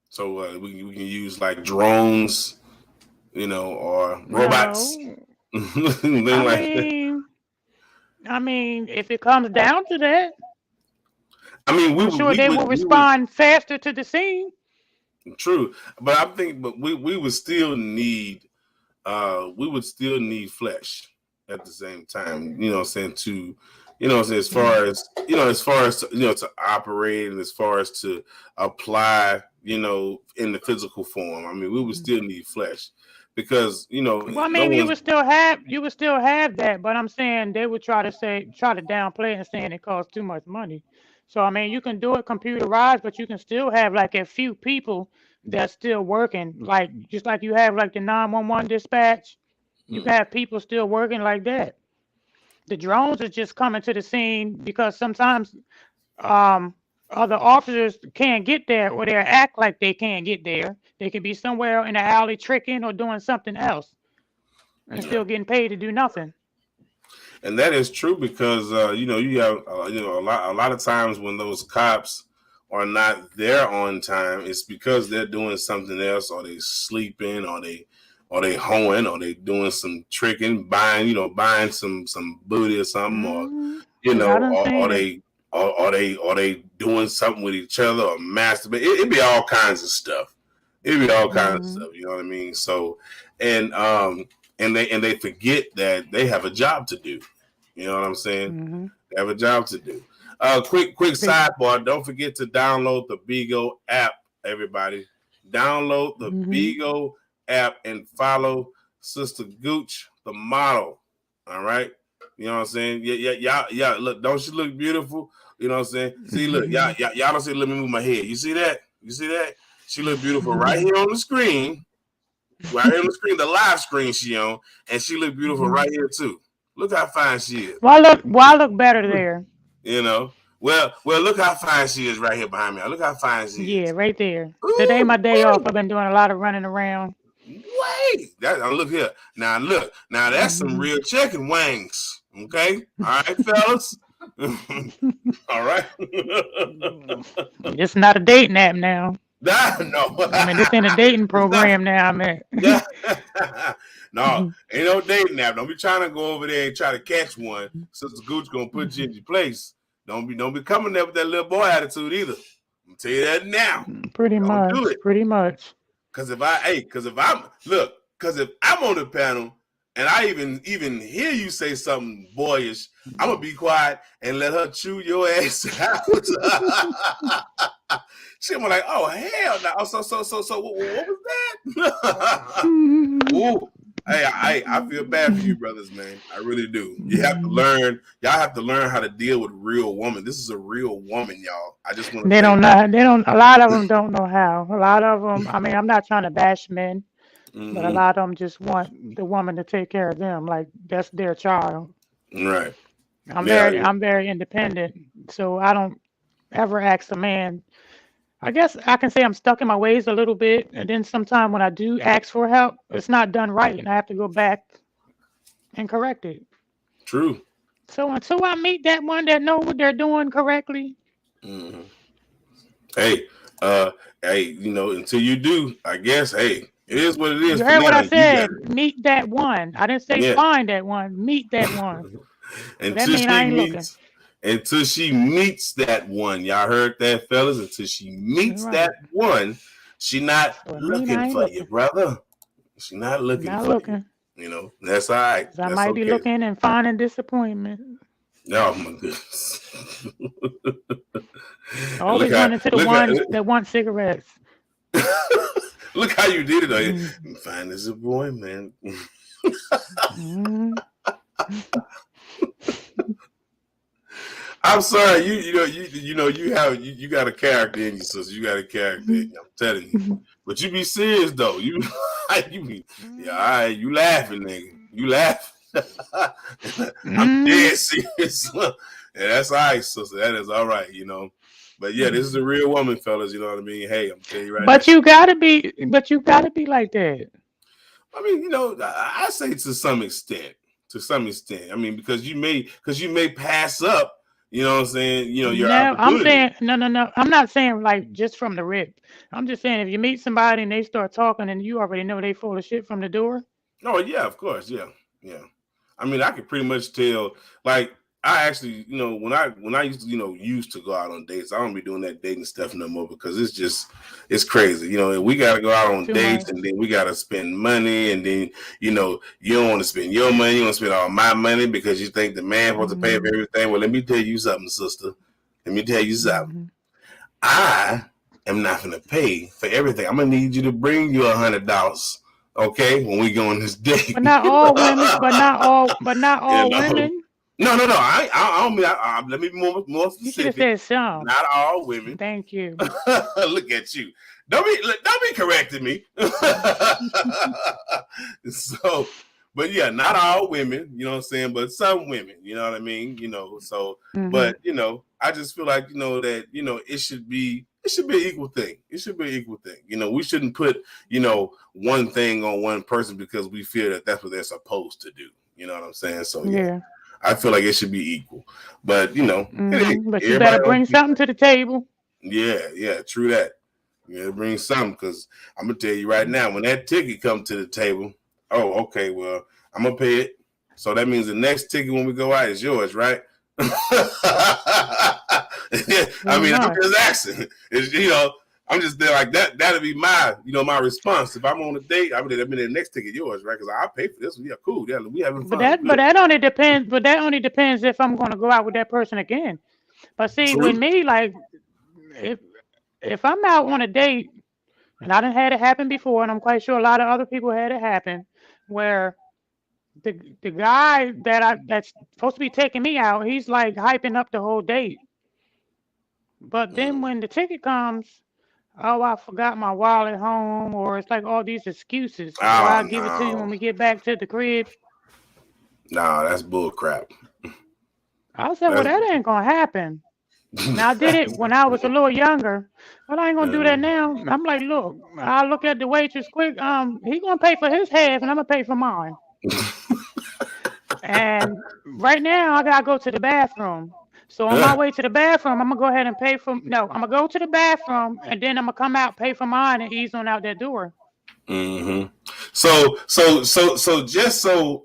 So we can use like drones, you know, or robots, No, I thing like that. mean, if it comes down to that, I mean, I'm sure they will we would. respond faster to the scene. True, but I'm thinking, but we would still need flesh at the same time. You know, what I'm saying to, you know, what I'm saying, as Mhm. far as you know, as far as you know, to operate and as far as to apply, you know, in the physical form. I mean, we would still need flesh because you know, Well, I no mean, one's. you would still have that, but I'm saying they would try to downplay it and saying it costs too much money. So I mean, you can do it computerized, but you can still have like a few people that's still working, like just like you have like the 911 dispatch. You can Mm, have people still working like that. The drones are just coming to the scene because sometimes um other officers can't get there or they act like they can't get there. They could be somewhere in the alley tricking or doing something else and yeah. still getting paid to do nothing. And that is true because you know you have you know a lot of times when those cops are not there on time, it's because they're doing something else, or they sleeping, or they hoeing, or they doing some tricking, buying some booty or something, or Mm, you cause I know, done or seen it. they or they doing something with each other or masturbate. It'd be all kinds of stuff. It'd be all kinds of Mm, stuff. You know what I mean? So and they forget that they have a job to do. You know what I'm saying? mm-hmm. They have a job to do. Quick They, sidebar. Don't forget to download the Bigo app, everybody. Download the mm-hmm. Bigo app and follow Sister Gucc, the model. All right. You know what I'm saying? Yeah. Look, don't she look beautiful? You know what I'm saying? See, look, Mm-hmm. y'all don't see. Let me move my head. You see that? You see that? She look beautiful right here on the screen. Right here on the screen, the live screen she on, and she look beautiful Mm-hmm. right here too. Look how fine she is. Why look better there? You know. Well, look how fine she is right here behind me. Look how fine she Yeah, is. right there. Today Ooh, my day off. I've been doing a lot of running around. wait. Now look here. Now look. Now that's some Mm-hmm. real chicken wings. Okay. All right, fellas. All right. It's not a dating app now. Nah, no. I mean, this ain't a dating It's not. program now. I'm at. Yeah. No, ain't no dating app. Don't be trying to go over there and try to catch one. Sister Gucci gonna put you in your place. Don't be coming there with that little boy attitude either. I'm gonna tell you that now. Pretty Don't do much. it. Pretty much. Cause if I'm on the panel and I even hear you say something boyish, I'm gonna be quiet and let her chew your ass out. She gonna be like, oh hell no. So what was that? Ooh. Hey, I feel bad for you, brothers, man. I really do. You have to learn. Y'all have to learn how to deal with real woman. This is a real woman, y'all. I just want to They say don't that. know. They don't. A lot of them don't know how. A lot of them. I mean, I'm not trying to bash men, but a Mm-hmm. lot of them just want the woman to take care of them, like that's their child. Right. Yeah, I'm very independent, so I don't ever ask a man. I guess I can say I'm stuck in my ways a little bit, and then sometime when I do ask for help, it's not done right, and I have to go back and correct it. true. So until I meet that one that know what they're doing correctly, Hmm. Hey, uh, hey, until you do, I guess, hey, it is what it is you for heard what now. I You got said. it. Meet that one. I didn't say Yeah. find that one. Meet that one. So that until means I she ain't looking. meets, until she meets that one. Y'all heard that, fellas? Until she All meets that right. one, she not So it mean looking I ain't for you, looking. brother. She not looking Not for you. looking. That's all right. 'Cause I That's might be okay. looking and finding disappointment. Oh my goodness. And Always running to the ones that want cigarettes. look how you did it. Mm. Fine as a boy, man. Mm. I'm sorry, you got a character in you, sister. You got a character in you. I'm telling you. But you be serious though. You be yeah, all right, you laughing, nigga. You laughing. I'm Mm. dead serious. Yeah, that's all right, sister. That is all right. But yeah, this is a real woman, fellas. You know what I mean? Hey, I'm telling you right now. But you gotta be like that. I mean, I say to some extent. To some extent. I mean, because you may pass up, what I'm saying, your No, I'm opportunity. saying no, no, no. I'm not saying like just from the rip. I'm just saying if you meet somebody and they start talking and you already know they full of shit from the door. Oh yeah, of course, yeah, yeah. I mean, I could pretty much tell. Like, I actually, when I used to go out on dates, I don't be doing that dating stuff no more because it's crazy. We got to go out on Too dates much. and then we got to spend money and then you don't want to spend your money, you want to spend all my money because you think the man wants to pay for Mm-hmm. everything. Well, let me tell you something, sister. Let me tell you something. Mm-hmm. I am not going to pay for everything. I'm gonna need you to bring you $100. Okay, when we go on this date. But not all women. But not you all know, women. no. I don't mean. Let me be more You should have specific. said some. Not all women. Thank you. Look at you. Don't be correcting me. So, but yeah, not all women. You know what I'm saying? But some women. You know what I mean? So, Mm-hmm. but I just feel like that it should be an equal thing. It should be an equal thing. We shouldn't put one thing on one person because we feel that that's what they're supposed to do. You know what I'm saying? So yeah. Yeah. I feel like it should be equal. But hey, Mm-hmm. But you everybody better don't bring think something to the table. yeah, true that. You gotta bring something because I'm gonna tell you right now, when that ticket comes to the table, oh, okay, well, I'm gonna pay it. So that means the next ticket when we go out is yours, right? I Pretty mean, I'm much. just asking. I'm just there like that. That'll be my response. If I'm on a date, I mean, the next ticket yours, right? Because I pay for this. Yeah, cool. Yeah, we having But fun. We that but good. that only depends. But that only depends if I'm going to go out with that person again. But see, with True. me, like if if I'm out on a date and I done had it happen before, and I'm quite sure a lot of other people had it happen, where the guy that's supposed to be taking me out, he's like hyping up the whole date. But then Mm. when the ticket comes, oh, I forgot my wallet home, or it's like all these excuses, or Oh I'll give it to you no, when we get back to the crib. no, that's bull crap. I said, well, That's that ain't gonna happen. Now I did it when I was a little younger, but I ain't gonna do that now. I'm like, look, I look at the waitress quick. He gonna pay for his half, and I'm gonna pay for mine. And right now, I gotta go to the bathroom. So on my way to the bathroom, I'm gonna go ahead and pay for. No, I'm gonna go to the bathroom, and then I'm gonna come out, pay for mine, and ease on out that door. hmm So just so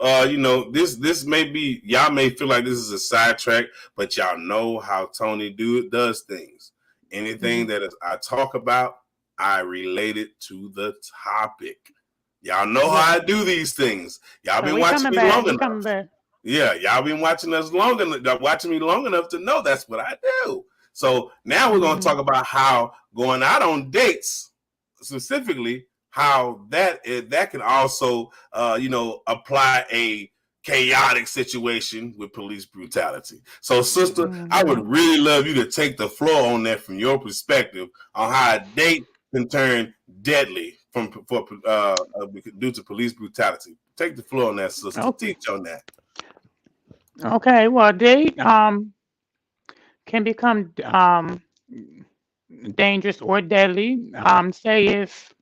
this may be, y'all may feel like this is a sidetrack, but y'all know how Tony does things. Anything Hmm. that I talk about, I relate it to the topic. Y'all know how Yeah. I do these things. Y'all So been we watching coming me back. long We coming enough. back. Yeah, y'all been watching us watching me long enough to know that's what I do. So now we're gonna Hmm. talk about how going out on dates, specifically, how that can also apply a chaotic situation with police brutality. So, sister, I Hmm. would really love you to take the floor on that from your perspective on how a date can turn deadly due to police brutality. Take the floor on that, sister. Okay. Teach on that. Okay, well, a date can become dangerous or deadly. Say if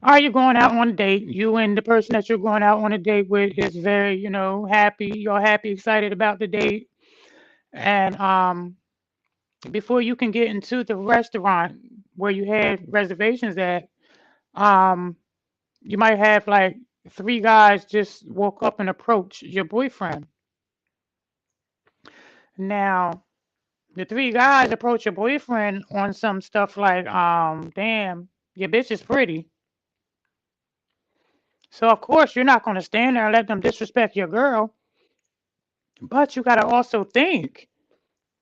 are you going out on a date, you and the person that you're going out on a date with is very, happy. You're happy, excited about the date, and before you can get into the restaurant where you had reservations at, um, you might have like three guys just walk up and approach your boyfriend. Now, the three guys approach your boyfriend on some stuff like, damn, your bitch is pretty. So of course you're not gonna stand there and let them disrespect your girl. But you gotta also think,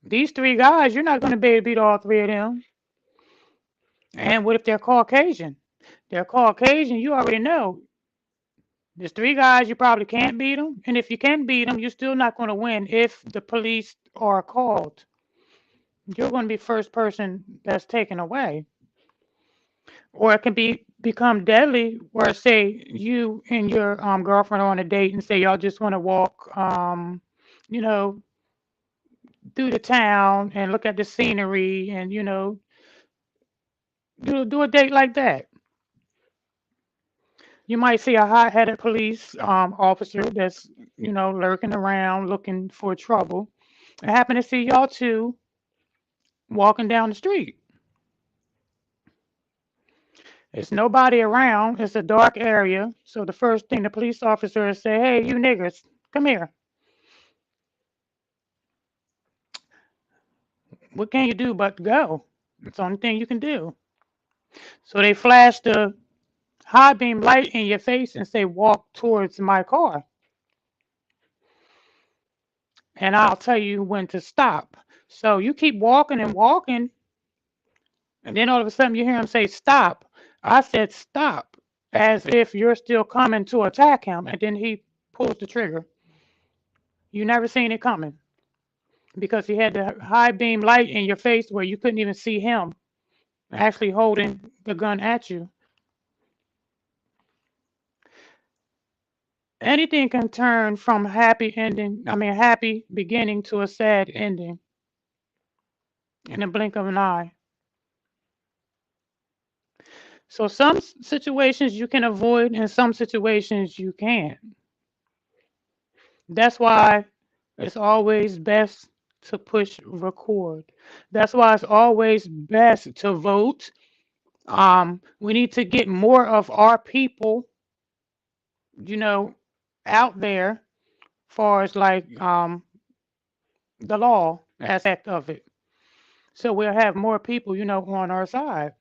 these three guys, you're not gonna be able to beat all three of them. And what if they're Caucasian? They're Caucasian, you already know. There's three guys, you probably can't beat them. And if you can beat them, you're still not gonna win if the police are called. You're gonna be first person that's taken away. Or it can become deadly where say you and your girlfriend are on a date and say y'all just want to walk you know through the town and look at the scenery and do a date like that. You might see a hot-headed police officer that's lurking around looking for trouble. I happen to see y'all two walking down the street. There's nobody around. It's a dark area. So the first thing the police officer is say, "Hey, you niggers, come here. What can you do but go? It's the only thing you can do." So they flash the high beam light in your face and say, "Walk towards my car, and I'll tell you when to stop." So you keep walking and walking, and then all of a sudden you hear him say, "Stop." I said, "Stop," as if you're still coming to attack him, and then he pulls the trigger. You never seen it coming because he had the high beam light in your face where you couldn't even see him actually holding the gun at you. Anything can turn from happy beginning to a sad ending in the blink of an eye. So some situations you can avoid and some situations you can't. That's why it's always best to push record. That's why it's always best to vote. We need to get more of our people, you know, out there, far as like the law aspect of it. So we'll have more people, on our side.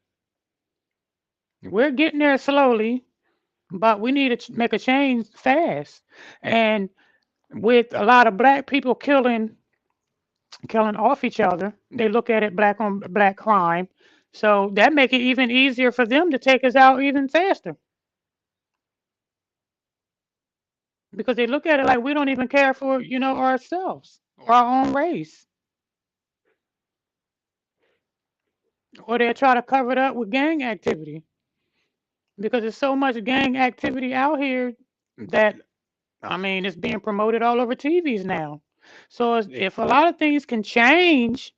We're getting there slowly, but we need to make a change fast. And with a lot of black people killing off each other, they look at it black on black crime. So that make it even easier for them to take us out even faster because they look at it like we don't even care for, ourselves or our own race. Or they'll try to cover it up with gang activity because there's so much gang activity out here that it's being promoted all over TVs now. So if a lot of things can change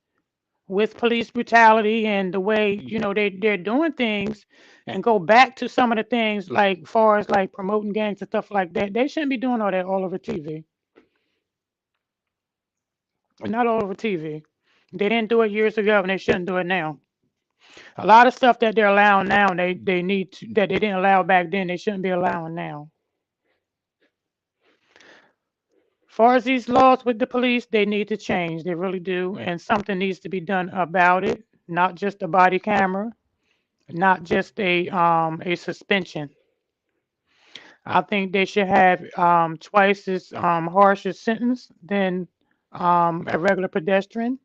with police brutality and the way they're doing things, and go back to some of the things like far as like promoting gangs and stuff like that, they shouldn't be doing all that all over TV. Not all over TV. They didn't do it years ago, and they shouldn't do it now. A lot of stuff that they're allowing now, they need to, that they didn't allow back then, they shouldn't be allowing now. Far as these laws with the police, they need to change. They really do. And something needs to be done about it. Not just a body camera, not just a suspension. I think they should have twice as harsh a sentence than a regular pedestrian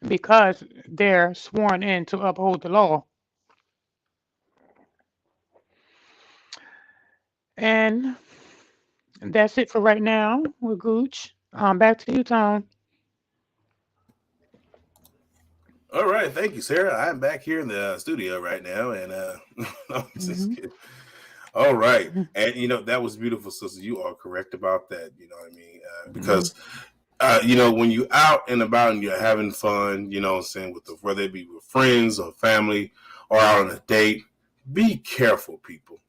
because they're sworn in to uphold the law. And that's it for right now with Gooch. Back to you, Tom. All right, thank you, Sarah. I'm back here in the studio right now, and I'm just Hmm. kidding. All right. Mhm. And that was beautiful, sister. You are correct about that. You know what I mean? Mhm. Because when you out and about and you're having fun, what I'm saying, whether it be with friends or family or out on a date, be careful, people.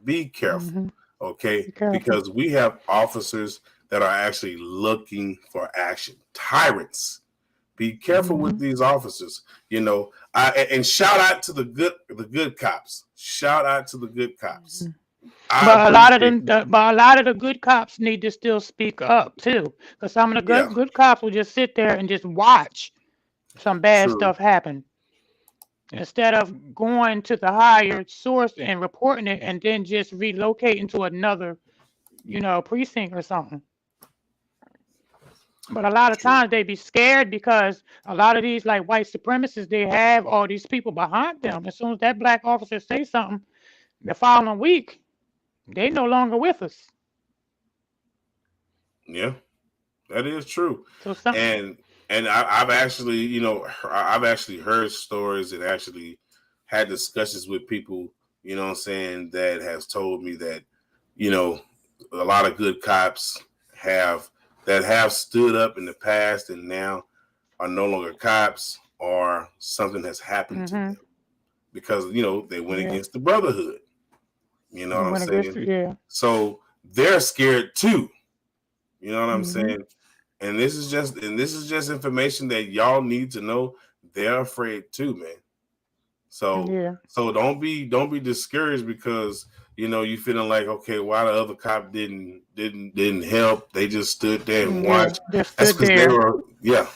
Be careful, Mhm. okay? Be careful. Because we have officers that are actually looking for action. Tyrants. Be careful with Mhm. these officers. And shout out to the good cops. Shout out to the good cops. Mhm. I But a lot of appreciate. them, but a lot of the good cops need to still speak up too, because some of the Yeah, good cops will just sit there and just watch some bad true. stuff happen instead of going to the higher source and reporting it, and then just relocating to another, precinct or something. But a lot of True. times they be scared because a lot of these like white supremacists, they have all these people behind them. As soon as that black officer say something, the following week they no longer with us. Yeah, that is true. So some. And I've actually, I've actually heard stories and actually had discussions with people, what I'm saying, that has told me that, you know, a lot of good cops have have stood up in the past and now are no longer cops, or something has happened to Mhm. them because they went Yeah. against the brotherhood. You know They what I'm went against saying? it. Yeah. So they're scared too. You know what I'm Mhm. saying? And this is just information that y'all need to know. They're afraid too, man. So Yeah. so don't be discouraged because you feeling like, okay, why the other cop didn't help. They just stood there and Yeah. watched. Just That's stood because they there. were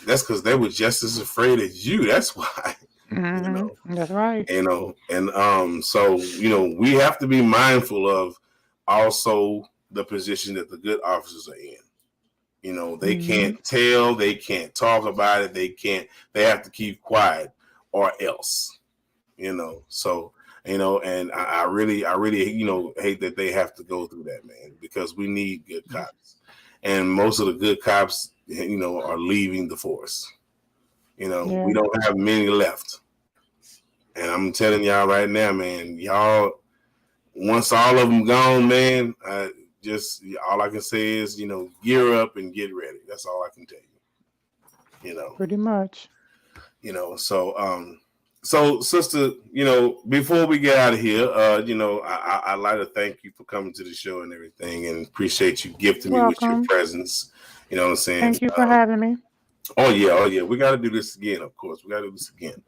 that's because they were just as afraid as you. That's why. you Mhm. know That's right. and so we have to be mindful of also the position that the good officers are in. They Mhm. can't tell, they can't talk about it, they have to keep quiet or else. So and I really hate that they have to go through that, man, because we need good cops. And most of the good cops, are leaving the force. We Yeah. don't have many left. And I'm telling y'all right now, man, y'all, once all of them gone, man, just all I can say is, gear up and get ready. That's all I can tell you. Pretty much. So sister, before we get out of here, I'd like to thank you for coming to the show and everything, and appreciate you gifting me with your Welcome. presence. You know what I'm saying? Thank you for having me. Oh yeah, we got to do this again. Of course, we got to do this again.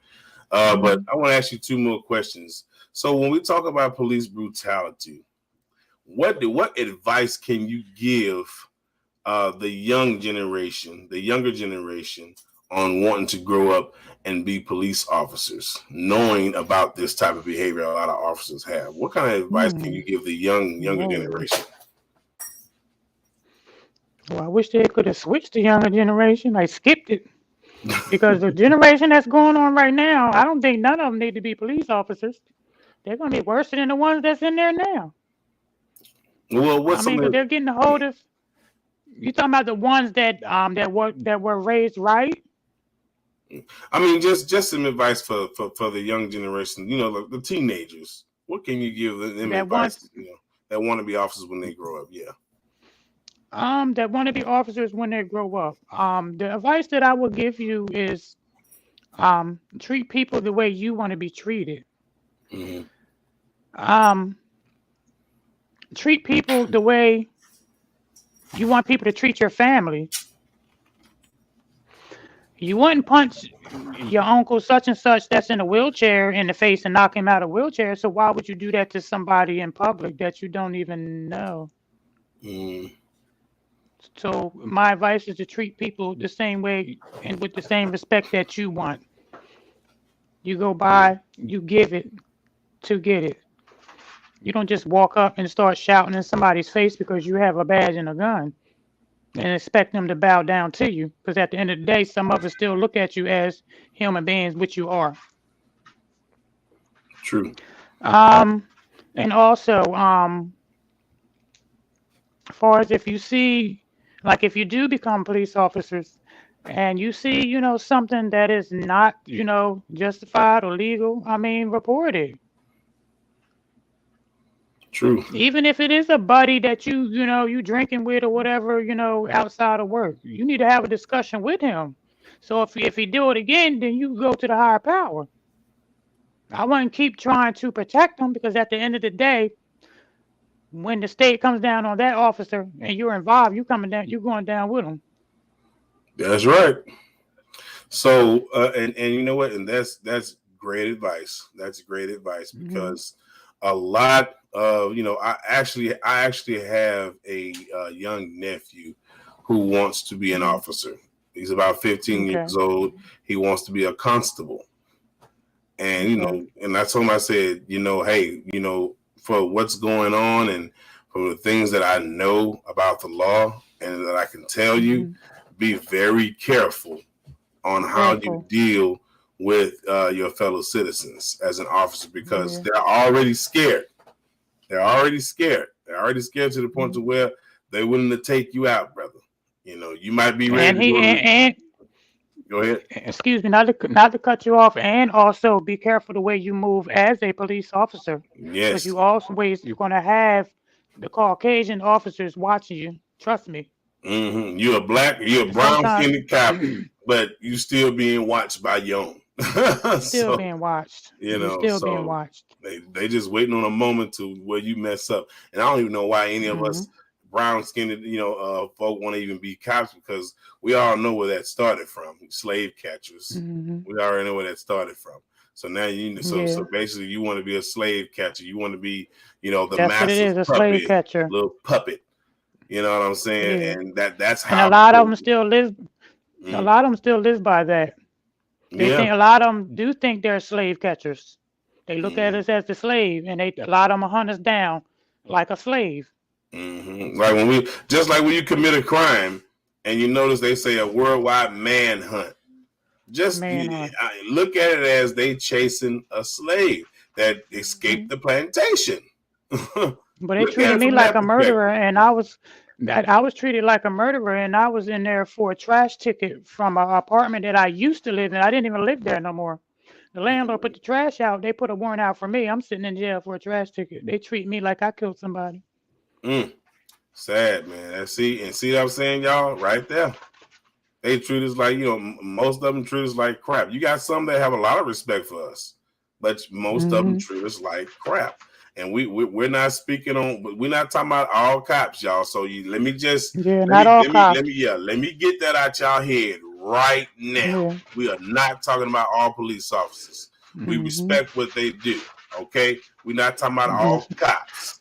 But Mhm. I want to ask you two more questions. So when we talk about police brutality, what advice can you give the younger generation, on wanting to grow up and be police officers, knowing about this type of behavior a lot of officers have? What kind of advice can Hmm. you give the younger Whoa. generation? Well, I wish they could have switched the younger generation. I skipped it because the generation that's going on right now, I don't think none of them need to be police officers. They're gonna be worse than the ones that's in there now. Well, I what's mean, some because of they're getting a hold of. You talking about the ones that were raised right? I mean, just some advice for the young generation, the teenagers. What can you give them That want advice, that want to be officers when they grow up? Yeah. that want to be officers when they grow up. The advice that I would give you is treat people the way you want to be treated. Hmm. Um, treat people the way you want people to treat your family. You wouldn't punch your uncle such and such that's in a wheelchair in the face and knock him out of a wheelchair. So why would you do that to somebody in public that you don't even know? Hmm. So my advice is to treat people the same way and with the same respect that you want. You go by, you give it to get it. You don't just walk up and start shouting in somebody's face because you have a badge and a gun and expect them to bow down to you. Because at the end of the day, some of us still look at you as human beings, which you are. True. Um, and also, as far as if you see, like if you do become police officers and you see, something that is not, justified or legal, I mean, report it. True. Even if it is a buddy that you drinking with or whatever, outside of work, you need to have a discussion with him. So if he do it again, then you go to the higher power. I wouldn't keep trying to protect him because at the end of the day, when the state comes down on that officer and you're involved, you're going down with him. That's right. So, and you know what? And that's great advice. That's great advice Hmm. because a lot of I actually have a young nephew who wants to be an Hmm. officer. He's about 15 Okay. years old. He wants to be a constable, and Okay. and I told him, I said, hey, for what's going on and from the things that I know about the law and that I can tell you, Hmm. be very careful on how you Careful. deal with your fellow citizens as an officer because Yeah. they're already scared. They're already scared. They're already scared to the point Hmm. to where they're willing to take you out, brother. You might be ready And to he go to. and Go ahead. excuse me, not to cut you off, and also be careful the way you move as a police officer, because Yes. you're going to have the Caucasian officers watching you. Trust me. You're a And brown sometimes skinned cop, but you still being watched by your own. still So being watched. You still being so watched. they just waiting on a moment to where you mess up. And I don't even know why any of Hmm. us brown skinned folk want to even be cops because we all know where that started from. Slave catchers. Hmm. We already know where that started from. So now so Yeah, basically you want to be a slave catcher. You want to be, the that's what it master's is. A slave puppet, catcher. little puppet. You know what I'm saying? Yeah, And that's and a how lot of them crazy. still live. A Mm, lot of them still live by that. They yeah. think a lot of them do think they're slave catchers. They look at Mm-hmm. us as the slave, and a lot of them hunt us down like a slave. Like when you commit a crime and you notice they say a worldwide manhunt. Just Manhunt. look at it as they chasing a slave that escaped Hmm. the plantation. But they Look at treated it me from like that a murderer, perspective. and I was treated like a murderer, and I was in there for a trash ticket from an apartment that I used to live in. I didn't even live there no more. The landlord put the trash out. They put a warrant out for me. I'm sitting in jail for a trash ticket. They treat me like I killed somebody. Mm, sad, man. See what I'm saying, y'all, right there. They treat us like, most of them treat us like crap. You got some that have a lot of respect for us, but most of them Hmm. treat us like crap. And we're not speaking on, but we're not talking about all cops, y'all. So let me just Yeah, not all cops. let me get that out y'all head right now. Yeah. We are not talking about all police officers. We Hmm. respect what they do. Okay, we're not talking about all cops.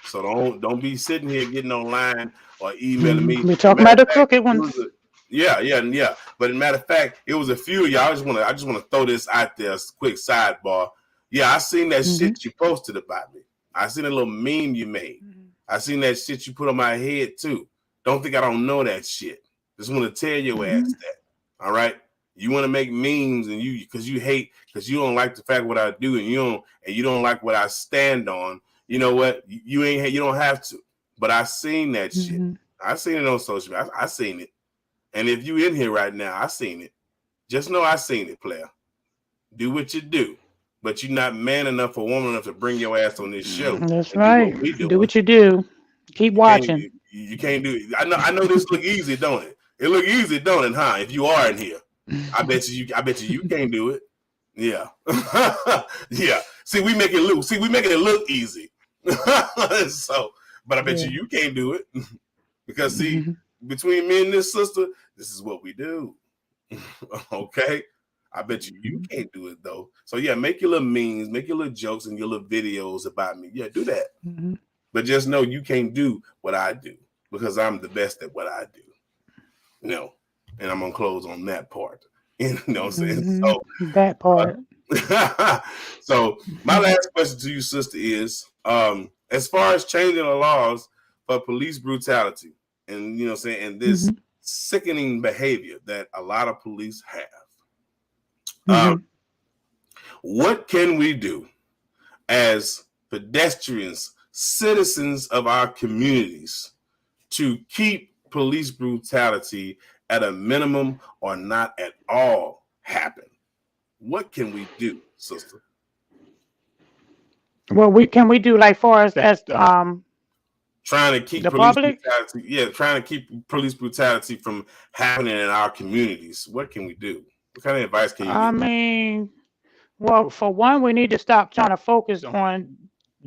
So don't be sitting here getting online or emailing me. We're As a talking matter about of the fact, crooked it was ones. a yeah, yeah, yeah. But in matter of fact, it was a few of y'all. I just want to throw this out there, quick sidebar. Yeah, I seen that Hmm. shit you posted about me. I seen a little meme you made. I seen that shit you put on my head too. Don't think I don't know that shit. Just want to tell your Hmm. ass that. All right. You want to make memes and because you hate because you don't like the fact what I do and you don't like what I stand on. You know what? You don't have to. But I seen that shit. Hmm. I seen it on social media. I seen it. And if you in here right now, I seen it. Just know I seen it, player. Do what you do. But you're not man enough or woman enough to bring your ass on this show That's and do right. what we Do doing. what you do. Keep You can't watching. you can't do it. I know this look easy, don't it? It look easy, don't it, huh? If you are in here. I bet you you can't do it. Yeah. Yeah. We making it look easy. So but I bet Yeah. you can't do it. Because see, Hmm. between me and this sister, this is what we do. Okay. I bet you can't do it though. So yeah, make your little memes, make your little jokes and your little videos about me. Yeah, do that. Hmm. But just know you can't do what I do because I'm the best at what I do. No. And I'm gonna close on that part. You know what I'm saying? Hmm. That part. So my Hmm. last question to you, sister, is as far as changing the laws for police brutality and and this Hmm. sickening behavior that a lot of police have. Um, Hmm. what can we do as pedestrians, citizens of our communities, to keep police brutality at a minimum or not at all happen? What can we do, sister? Well, we do like far as Trying to keep the police public. brutality, yeah, trying to keep police brutality from happening in our communities. What can we do? What kind of advice can you I give? mean, well, for one, we need to stop trying to focus on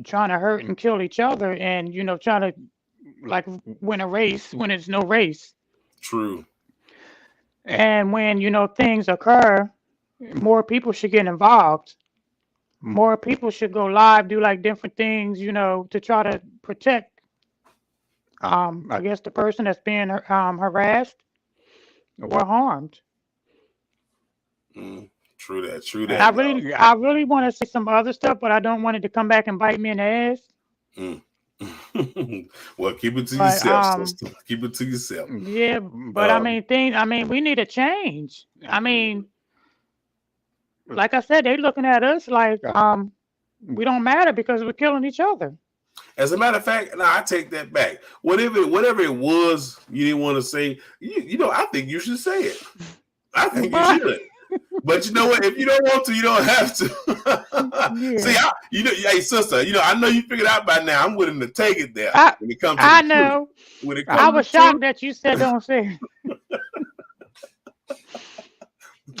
trying to hurt and kill each other, and trying to like win a race when it's no race. True. And when things occur, more people should get involved. More people should go live, do like different things, to try to protect, I guess, the person that's being harassed or harmed. Mm, true that. True And I that, y'all. really, I really want to say some other stuff, but I don't want it to come back and bite me in the ass. Mm. Well, keep it to But yourself, sister. Keep it to yourself. yeah, but I Um, mean, we need a change. I mean, like I said, they looking at us like we don't matter because we're killing each other. as a matter of fact, no, I take that back. Whatever it was you didn't want to say, I think you should say it. I think you But should. But you know what? If you don't want to, you don't have to. See, yeah, hey, sister, I know you figured out by now. I'm willing to take it there I when it comes to I the truth. know. When it I comes to was the truth, shocked that you said don't say.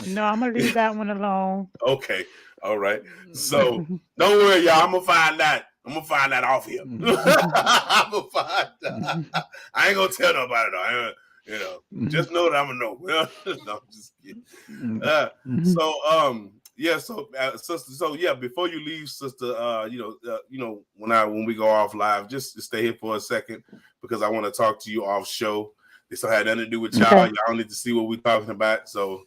No, I'm gonna leave that one alone. okay, all right. So don't worry, y'all. I'm gonna find out. I'm gonna find that off here. I'm gonna find out. I ain't gonna tell nobody though. Just know that I'm gonna know. No, I'm just kidding. Yeah. So, sister. So, yeah. Before you leave, sister. When we go off live, just stay here for a second because I want to talk to you off show. This don't have nothing to do with y'all. Okay. Y'all need to see what we're talking about. So,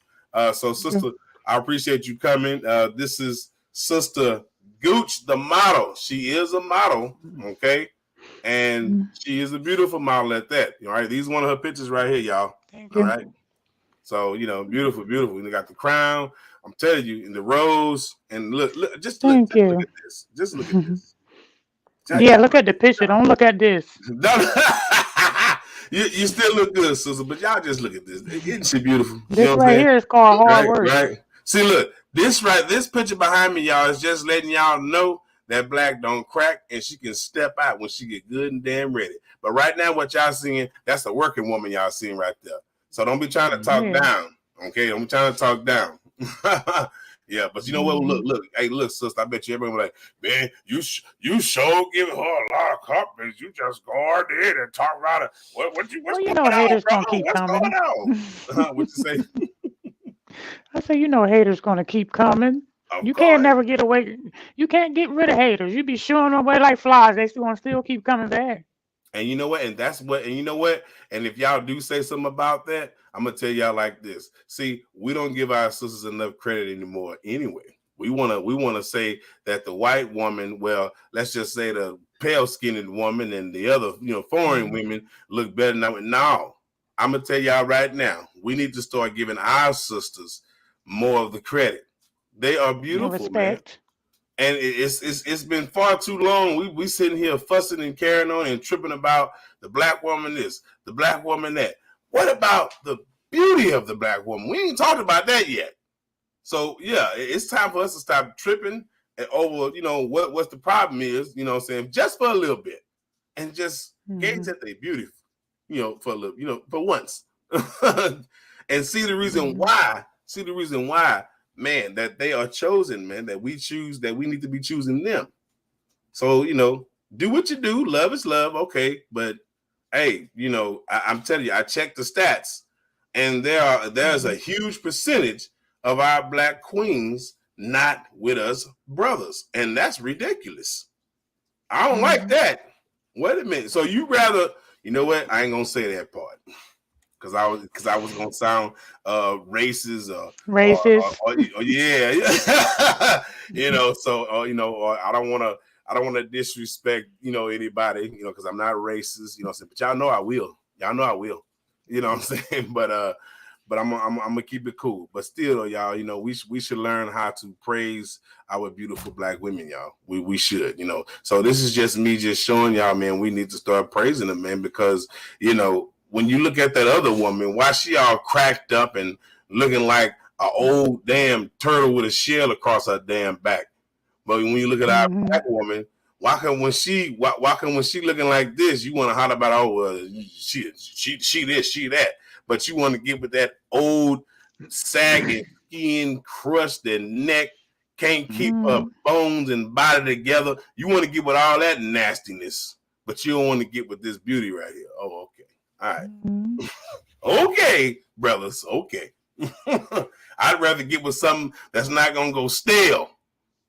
sister, I appreciate you coming. This is Sister Gucc, the model. She is a model, okay, and she is a beautiful model at that. All right, these are one of her pictures right here, y'all. Thank All you. right, so beautiful, beautiful. You got the crown. I'm telling you, in the rose, and look, just look Thank at you. this. Just look at this. Yeah, look at the picture. Don't look at this. You still look good, sister, but y'all just look at this. Isn't she beautiful? You This know what I'm right saying? here is called hard work. Right. See, look, this picture behind me, y'all, is just letting y'all know that black don't crack and she can step out when she get good and damn ready. But right now, what y'all seeing, that's a working woman y'all seeing right there. So don't be trying to talk down. Okay, don't be trying to talk down. Yeah, but you know what? Look, hey, look, sister. I bet you everybody like, man, you sure giving her a lot of confidence. You just go out there and talk about it. What's going on, Haters brother? gonna keep What's coming. going on? What you say? I say, haters gonna keep coming. Of You can't course. never get away. You can't get rid of haters. You be shooing them away like flies. They still gonna keep coming back. And you know what? And that's what. And you know what? And if y'all do say something about that, I'm gonna tell y'all like this. See, we don't give our sisters enough credit anymore. Anyway, we wanna say that the white woman, well, let's just say the pale skinned woman and the other, foreign women look better than no. I'm gonna tell y'all right now. We need to start giving our sisters more of the credit. They are beautiful, man. Respect. And it's been far too long. We sitting here fussing and carrying on and tripping about the black woman this, the black woman that. What about the beauty of the black woman? We ain't talked about that yet. So yeah, it's time for us to stop tripping and over, what's the problem is, what I'm saying, just for a little bit. And just gauge that they beautiful, for a little, for once. And see the reason why, man, that they are chosen, man, that we choose, that we need to be choosing them. So, do what you do. Love is love. Okay. But hey, I'm telling you, I checked the stats and there's a huge percentage of our black queens not with us brothers. And that's ridiculous. I don't like that. Wait a minute. So you rather, you know what? I ain't going to say that part. Because I was gonna sound racist or yeah. So or I don't want to disrespect anybody because I'm not racist but y'all know I will what I'm saying but I'm gonna keep it cool, but still y'all we should learn how to praise our beautiful black women, y'all. We should so this is just me just showing y'all, man, we need to start praising them, man, because when you look at that other woman, why she all cracked up and looking like an old damn turtle with a shell across her damn back? But when you look at our Mm-hmm. black woman, why come when she looking like this, you want to holler about she this, she that, but you want to get with that old sagging skin, crusted neck, can't keep her Mm-hmm. bones and body together. You want to get with all that nastiness, but you don't want to get with this beauty right here. Oh, okay. All right. Mm-hmm. Okay, brothers. Okay. I'd rather get with something that's not gonna go stale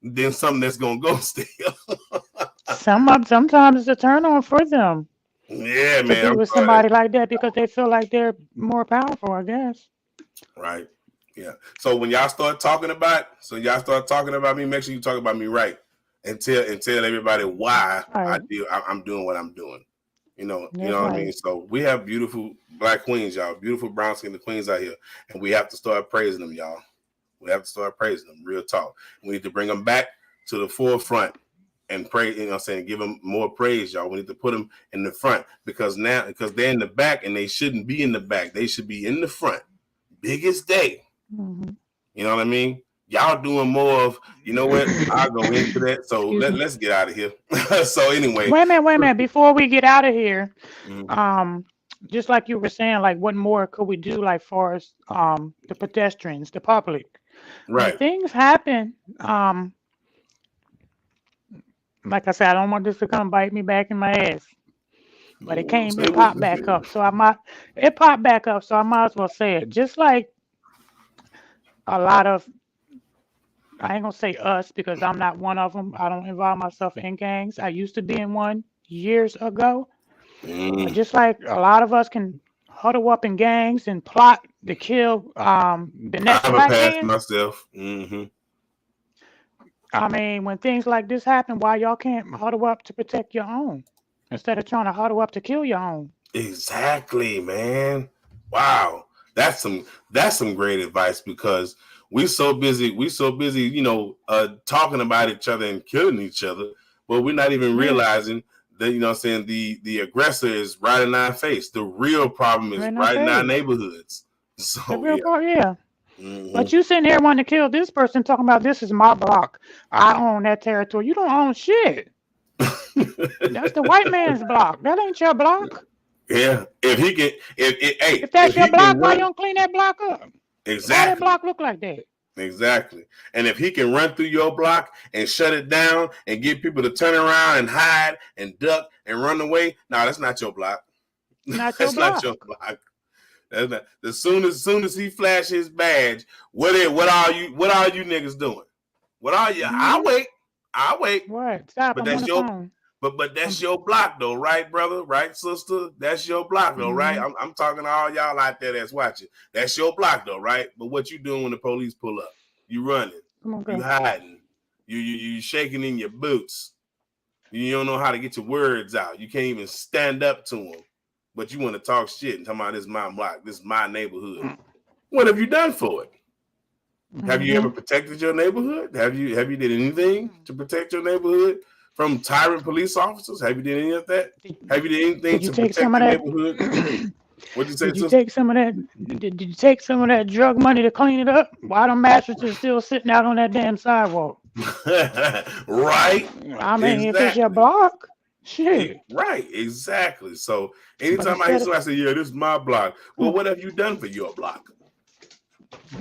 than something that's gonna go stale. Sometimes it's a turn on for them Yeah, to man. be I'm with sorry. somebody like that because they feel like they're more powerful, I guess. Right. Yeah. So when y'all start talking about me, make sure you talk about me right, and tell everybody why That's right. I'm doing what I'm doing. You That's know what I mean. right. So we have beautiful black queens, y'all, beautiful brown skinned queens out here, and we have to start praising them, y'all. We have to start praising them. Real talk. We need to bring them back to the forefront and pray. You know what I'm saying? Give them more praise, y'all. We need to put them in the front because they're in the back and they shouldn't be in the back. They should be in the front. Biggest day. Mm-hmm. You know what I mean? Y'all doing more of, you know what? I'll go into that. So Excuse me. let's get out of here. So anyway. Wait a minute. Before we get out of here, Mhm. um, just like you were saying, like what more could we do, like for us, the pedestrians, the public, when Right. things happen, like I said, I don't want this to come bite me back in my ass, but Ooh, say it what popped back up, so it popped back up, so I might as well say it. Just like a lot of, I ain't gonna say us because I'm not one of them. I don't involve myself in gangs. I used to be in one years ago, but mm, just like a lot of us can huddle up in gangs and plot to kill the I next have a black pass man. myself. Hmm. I mean, when things like this happen, why y'all can't huddle up to protect your own instead of trying to huddle up to kill your own? Exactly, man. Wow. That's some great advice because we so busy, talking about each other and killing each other, but we're not even Yeah, realizing that, what I'm saying, the aggressor is right in our face. The real problem is right in our right in our face. neighborhoods. The So real yeah. part, yeah. Hmm. But you sitting here wanting to kill this person, talking about this is my block. I own that territory. You don't own shit. That's the white man's block. That ain't your block. Yeah. If he can If if that's your he can block, why you run don't clean that block up? Why that exactly. block look like that? Exactly. And if he can run through your block and shut it down and get people to turn around and hide and duck and run away, no, that's not your block. Not your That's not your block. block. That's not. As soon as he flashes his badge, what are you niggas doing? What are you? I'll Mm-hmm. wait. I'll wait. What? Stop. But I'm on that's the your phone. but that's Um, your block though, right, brother? Right, sister? That's your block though, right? mm-hmm. I'm talking to all y'all out there that's watching. That's your block though, right? But what you doing when the police pull up? You running, Come on, you girl. hiding, you shaking in your boots. You don't know how to get your words out. You can't even stand up to them. But you want to talk shit and talk about this is my block, this is my neighborhood. What have you done for it? Have you Mm-hmm. ever protected your neighborhood? Have you did anything to protect your neighborhood from tyrant police officers? Have you did any of that? Did, Have you did anything did you to take protect some of your that? neighborhood? What'd you say, Did you sister? take some of that? Did you take some of that drug money to clean it up? Why the mattresses still sitting out on that damn sidewalk? Right? I mean, if it's your Exactly. block, shit. Right, exactly. So But anytime I hear instead of somebody say, "Yeah, this is my block," well, hmm, what have you done for your block?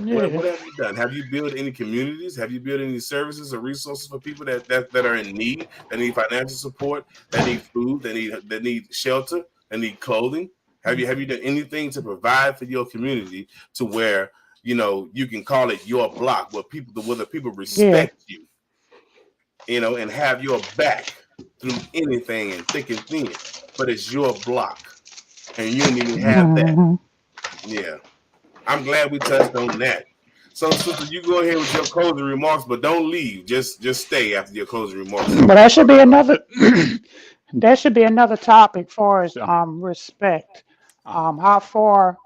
What yeah, what have you done? Have you built any communities? Have you built any services or resources for people that are in need, that need financial support, that need food, that need shelter, that need clothing? Have you done anything to provide for your community to where you can call it your block, where the people yeah. respect you, and have your back through anything and thick and thin, but it's your block, and you don't even have that. Hmm. Yeah. I'm glad we touched on that. So, sister, you go ahead with your closing remarks, but don't leave. Just stay after your closing remarks, so But we can that should talk be about. another. That should be another topic for us. Respect. How far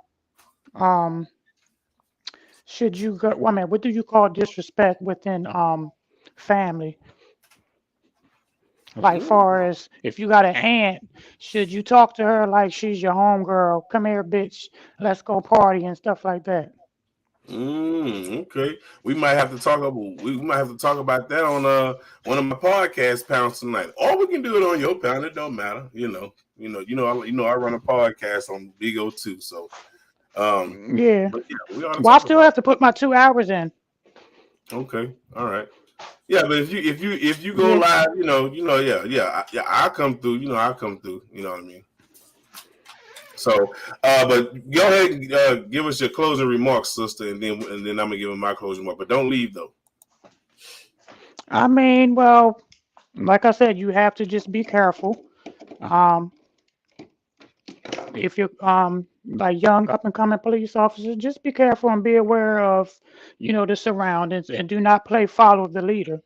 um should you go? I mean, what do you call disrespect within family? Like, far Mm. as if you got an aunt, should you talk to her like she's your homegirl? Come here, bitch. Let's go party and stuff like that. Okay. We might have to talk about that on one of my podcast panels tonight. Or we can do it on your panel. It don't matter. I run a podcast on Big O too. So Yeah. but yeah, we ought to Well, I talk still about have to put my 2 hours in. it. Okay. All right. Yeah, but if you go Yeah. live, yeah, I'll come through. I'll come through. You know what I mean? So, but go ahead and give us your closing remarks, sister, and then I'm gonna give him my closing remark. But don't leave though. I mean, well, like I said, you have to just be careful. Um, if you're like young up and coming police officers, just be careful and be aware of, the surroundings and do not play follow the leader.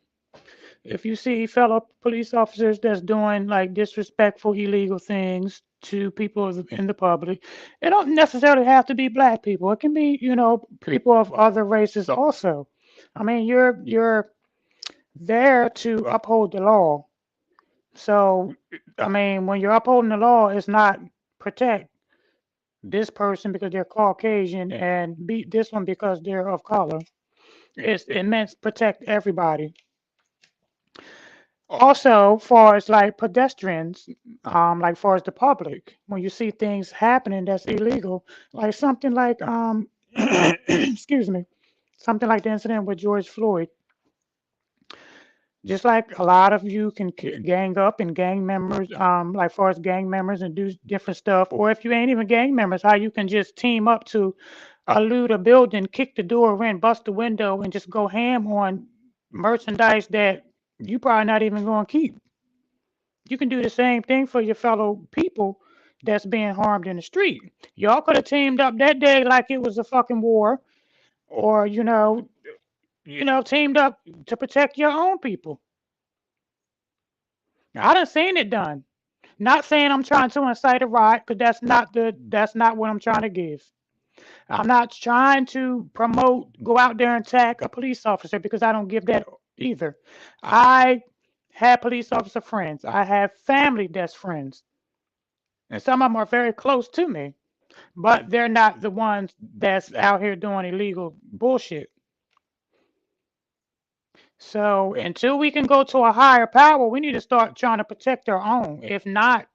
If you see fellow police officers that's doing like disrespectful, illegal things to people in the public, it don't necessarily have to be black people. It can be, people of other races also. I mean, you're there to uphold the law. So, I mean, when you're upholding the law, it's not protect this person because they're Caucasian and beat this one because they're of color. It meant protect everybody. Also, far as like pedestrians, like far as the public, when you see things happening that's illegal, like something like excuse me, something like the incident with George Floyd. Just like a lot of you can gang up and gang members, like far as gang members and do different stuff, or if you ain't even gang members, how you can just team up to loot a building, kick the door in, bust the window, and just go ham on merchandise that you probably not even going to keep. You can do the same thing for your fellow people that's being harmed in the street. Y'all could have teamed up that day like it was a fucking war, or teamed up to protect your own people. I done seen it done. Not saying I'm trying to incite a riot, because that's not what I'm trying to give. I'm not trying to promote go out there and attack a police officer because I don't give that either. I have police officer friends. I have family that's friends. And some of them are very close to me, but they're not the ones that's out here doing illegal bullshit. So until we can go to a higher power, we need to start trying to protect our own. If not,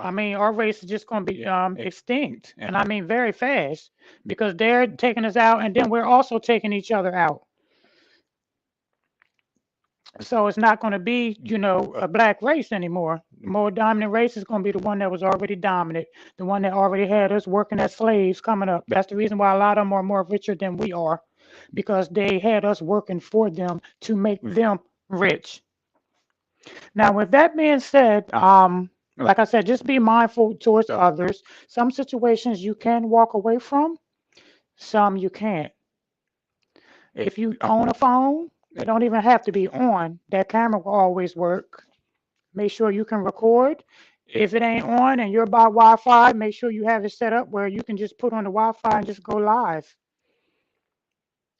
I mean, our race is just going to be extinct, and I mean very fast because they're taking us out, and then we're also taking each other out. So it's not going to be, a black race anymore. The more dominant race is going to be the one that was already dominant, the one that already had us working as slaves coming up. That's the reason why a lot of them are more richer than we are, because they had us working for them to make them rich. Now, with that being said, like I said, just be mindful towards others. Some situations you can walk away from, some you can't. If you own a phone, it don't even have to be on. That camera will always work. Make sure you can record. If it ain't on and you're by Wi-Fi, make sure you have it set up where you can just put on the Wi-Fi and just go live.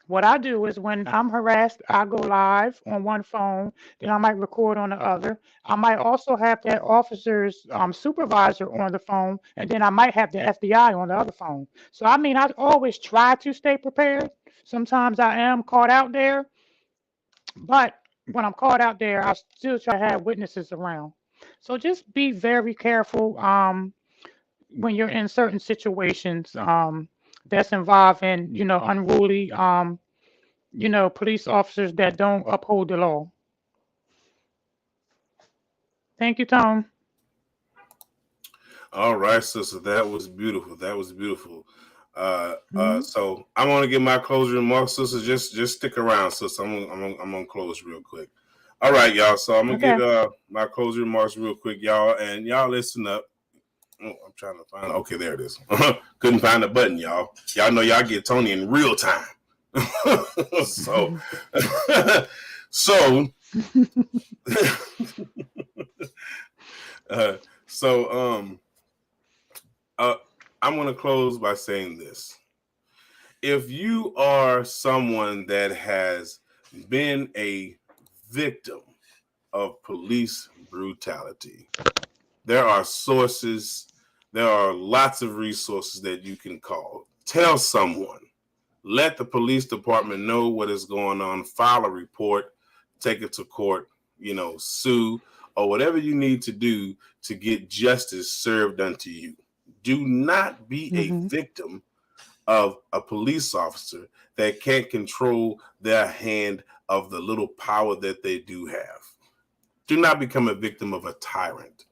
What I do is when I'm harassed, I go live on one phone, then I might record on the other. I might also have that officer's supervisor on the phone, and then I might have the FBI on the other phone. So, I mean, I always try to stay prepared. Sometimes I am caught out there, but when I'm caught out there, I still try to have witnesses around. So just be very careful when you're in certain situations that's involving, unruly police officers that don't uphold the law. Thank you, Tom. All right, sister, that was beautiful. That was beautiful. Mhm. So I'm gonna give my closing remarks, sister. Just stick around, sister. I'm gonna close real quick. All right, y'all. So I'm gonna Okay. get my closing remarks real quick, y'all, and y'all listen up. Oh, I'm trying to find. Okay, there it is. Couldn't find the button, y'all. Y'all know y'all get Tony in real time. so, so, uh, so, uh, I'm gonna close by saying this: if you are someone that has been a victim of police brutality, there are sources, there are lots of resources that you can call. Tell someone. let the police department know what is going on, file a report, take it to court, sue, or whatever you need to do to get justice served unto you. Do not be a victim of a police officer that can't control their hand of the little power that they do have. Do not become a victim of a tyrant.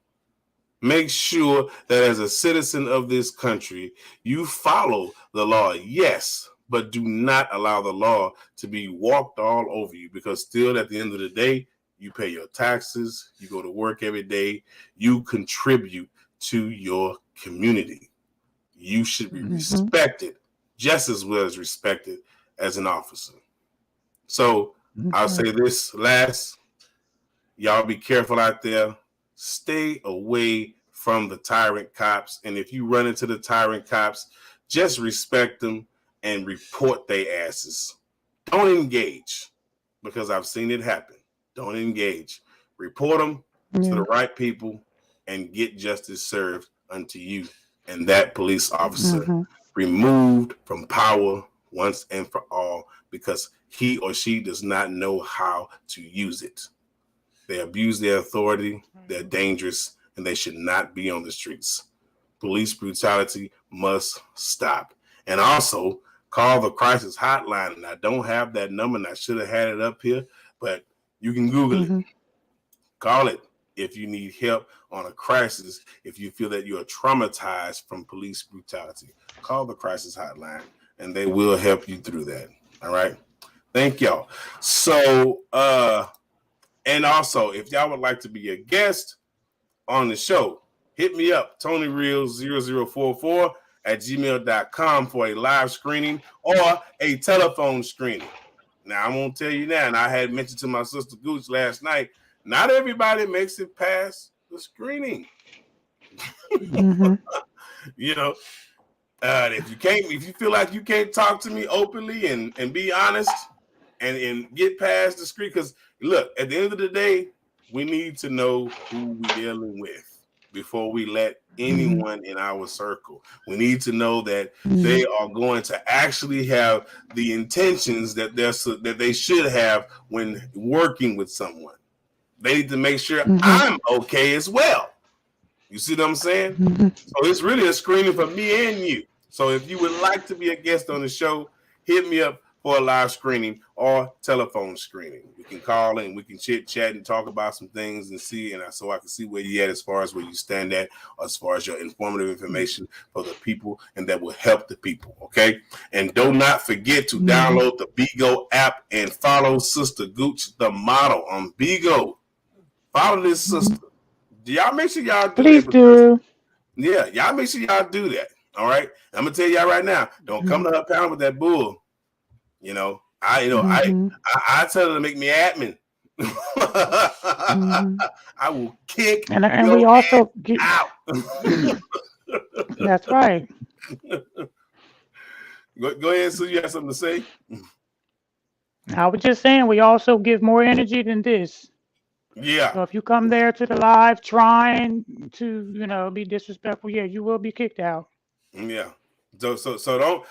Make sure that as a citizen of this country, you follow the law, yes, but do not allow the law to be walked all over you, because still at the end of the day, you pay your taxes, you go to work every day, you contribute to your community. You should be respected just as well as respected as an officer. So I'll say this last, y'all be careful out there. Stay away from the tyrant cops. And if you run into the tyrant cops, just respect them and report their asses. Don't engage, because I've seen it happen. Don't engage. Report them to the right people and get justice served unto you and that police officer removed from power once and for all, because he or she does not know how to use it. They abuse their authority, they're dangerous, and they should not be on the streets. Police brutality must stop. And also, call the crisis hotline. And I don't have that number, and I should have had it up here, but you can Google it. Call it if you need help on a crisis, if you feel that you are traumatized from police brutality. Call the crisis hotline, and they will help you through that. All right? Thank y'all. So, and also, if y'all would like to be a guest on the show, hit me up, TonyReels0044@gmail.com for a live screening or a telephone screening. Now, I'm going to tell you now, and I had mentioned to my sister Gucc last night, not everybody makes it past the screening. If you feel like you can't talk to me openly and be honest and get past the screen, because look, at the end of the day, we need to know who we're dealing with before we let anyone in our circle. We need to know that they are going to actually have the intentions that they should have when working with someone. They need to make sure I'm okay as well. You see what I'm saying? So it's really a screening for me and you. So if you would like to be a guest on the show, hit me up for a live screening or telephone screening. We can call and we can chit chat and talk about some things and see, and so I can see where you're at as far as where you stand at, as far as your informative information for the people, and that will help the people. Okay. And do not forget to download the Bigo app and follow Sister Gucc, the model, on Bigo. Follow this sister. Y'all make sure y'all do Please that. Do. Yeah, y'all make sure y'all do that. All right. I'm gonna tell y'all right now, don't come to her pound with that bull. I tell her to make me admin. I will kick and we also get out. That's right. Go ahead, so you have something to say? I was just saying we also give more energy than this. Yeah. So if you come there to the live trying to, be disrespectful, you will be kicked out. Yeah. So don't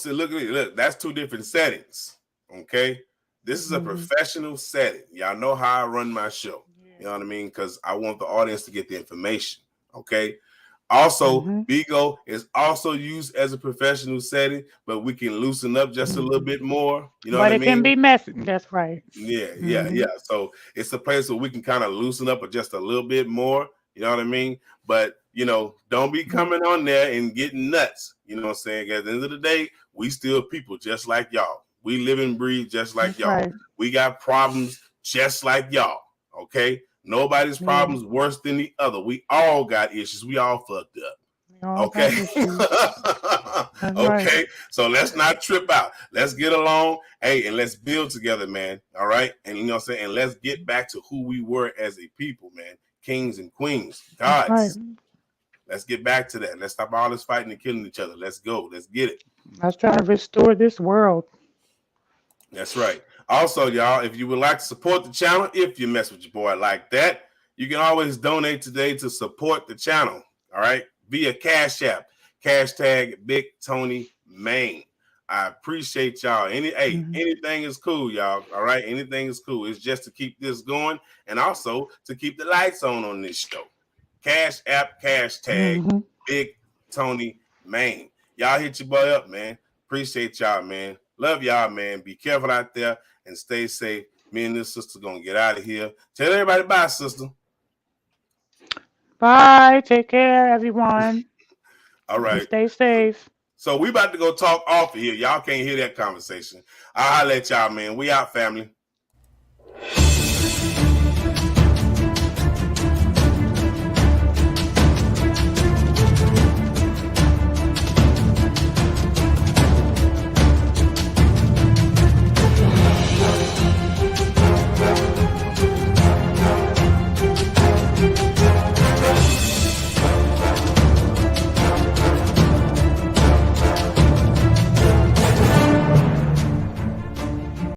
look, that's two different settings. Okay. This is a professional setting. Y'all know how I run my show. You know what I mean? Because I want the audience to get the information. Okay. Also, Bigo is also used as a professional setting, but we can loosen up just a little bit more. You know what I mean? But it can be messy. That's right. Yeah. So it's a place where we can kind of loosen up just a little bit more. You know what I mean? But, don't be coming on there and getting nuts. You know what I'm saying? At the end of the day, we still people just like y'all. We live and breathe just like y'all. Right. We got problems just like y'all. Okay? Nobody's problems worse than the other. We all got issues. We all fucked up. Okay. Okay. Right. So let's not trip out. Let's get along. Hey, and let's build together, man. All right. And you know what I'm saying? And let's get back to who we were as a people, man. Kings and queens, gods. Right. Let's get back to that. Let's stop all this fighting and killing each other. Let's go. Let's get it. Let's try to restore this world. That's right. Also, y'all, if you would like to support the channel, if you mess with your boy like that, you can always donate today to support the channel. All right. Via Cash App, #Big Tony Main. I appreciate y'all. Anything is cool, y'all. All right, anything is cool. It's just to keep this going and also to keep the lights on this show. Cash App, hashtag Big Tony Main. Y'all hit your boy up, man. Appreciate y'all, man. Love y'all, man. Be careful out there and stay safe. Me and this sister gonna get out of here. Tell everybody bye, sister. Bye. Take care, everyone. All right. And stay safe. So we about to go talk off of here. Y'all can't hear that conversation. I'll let y'all, man. We out, family.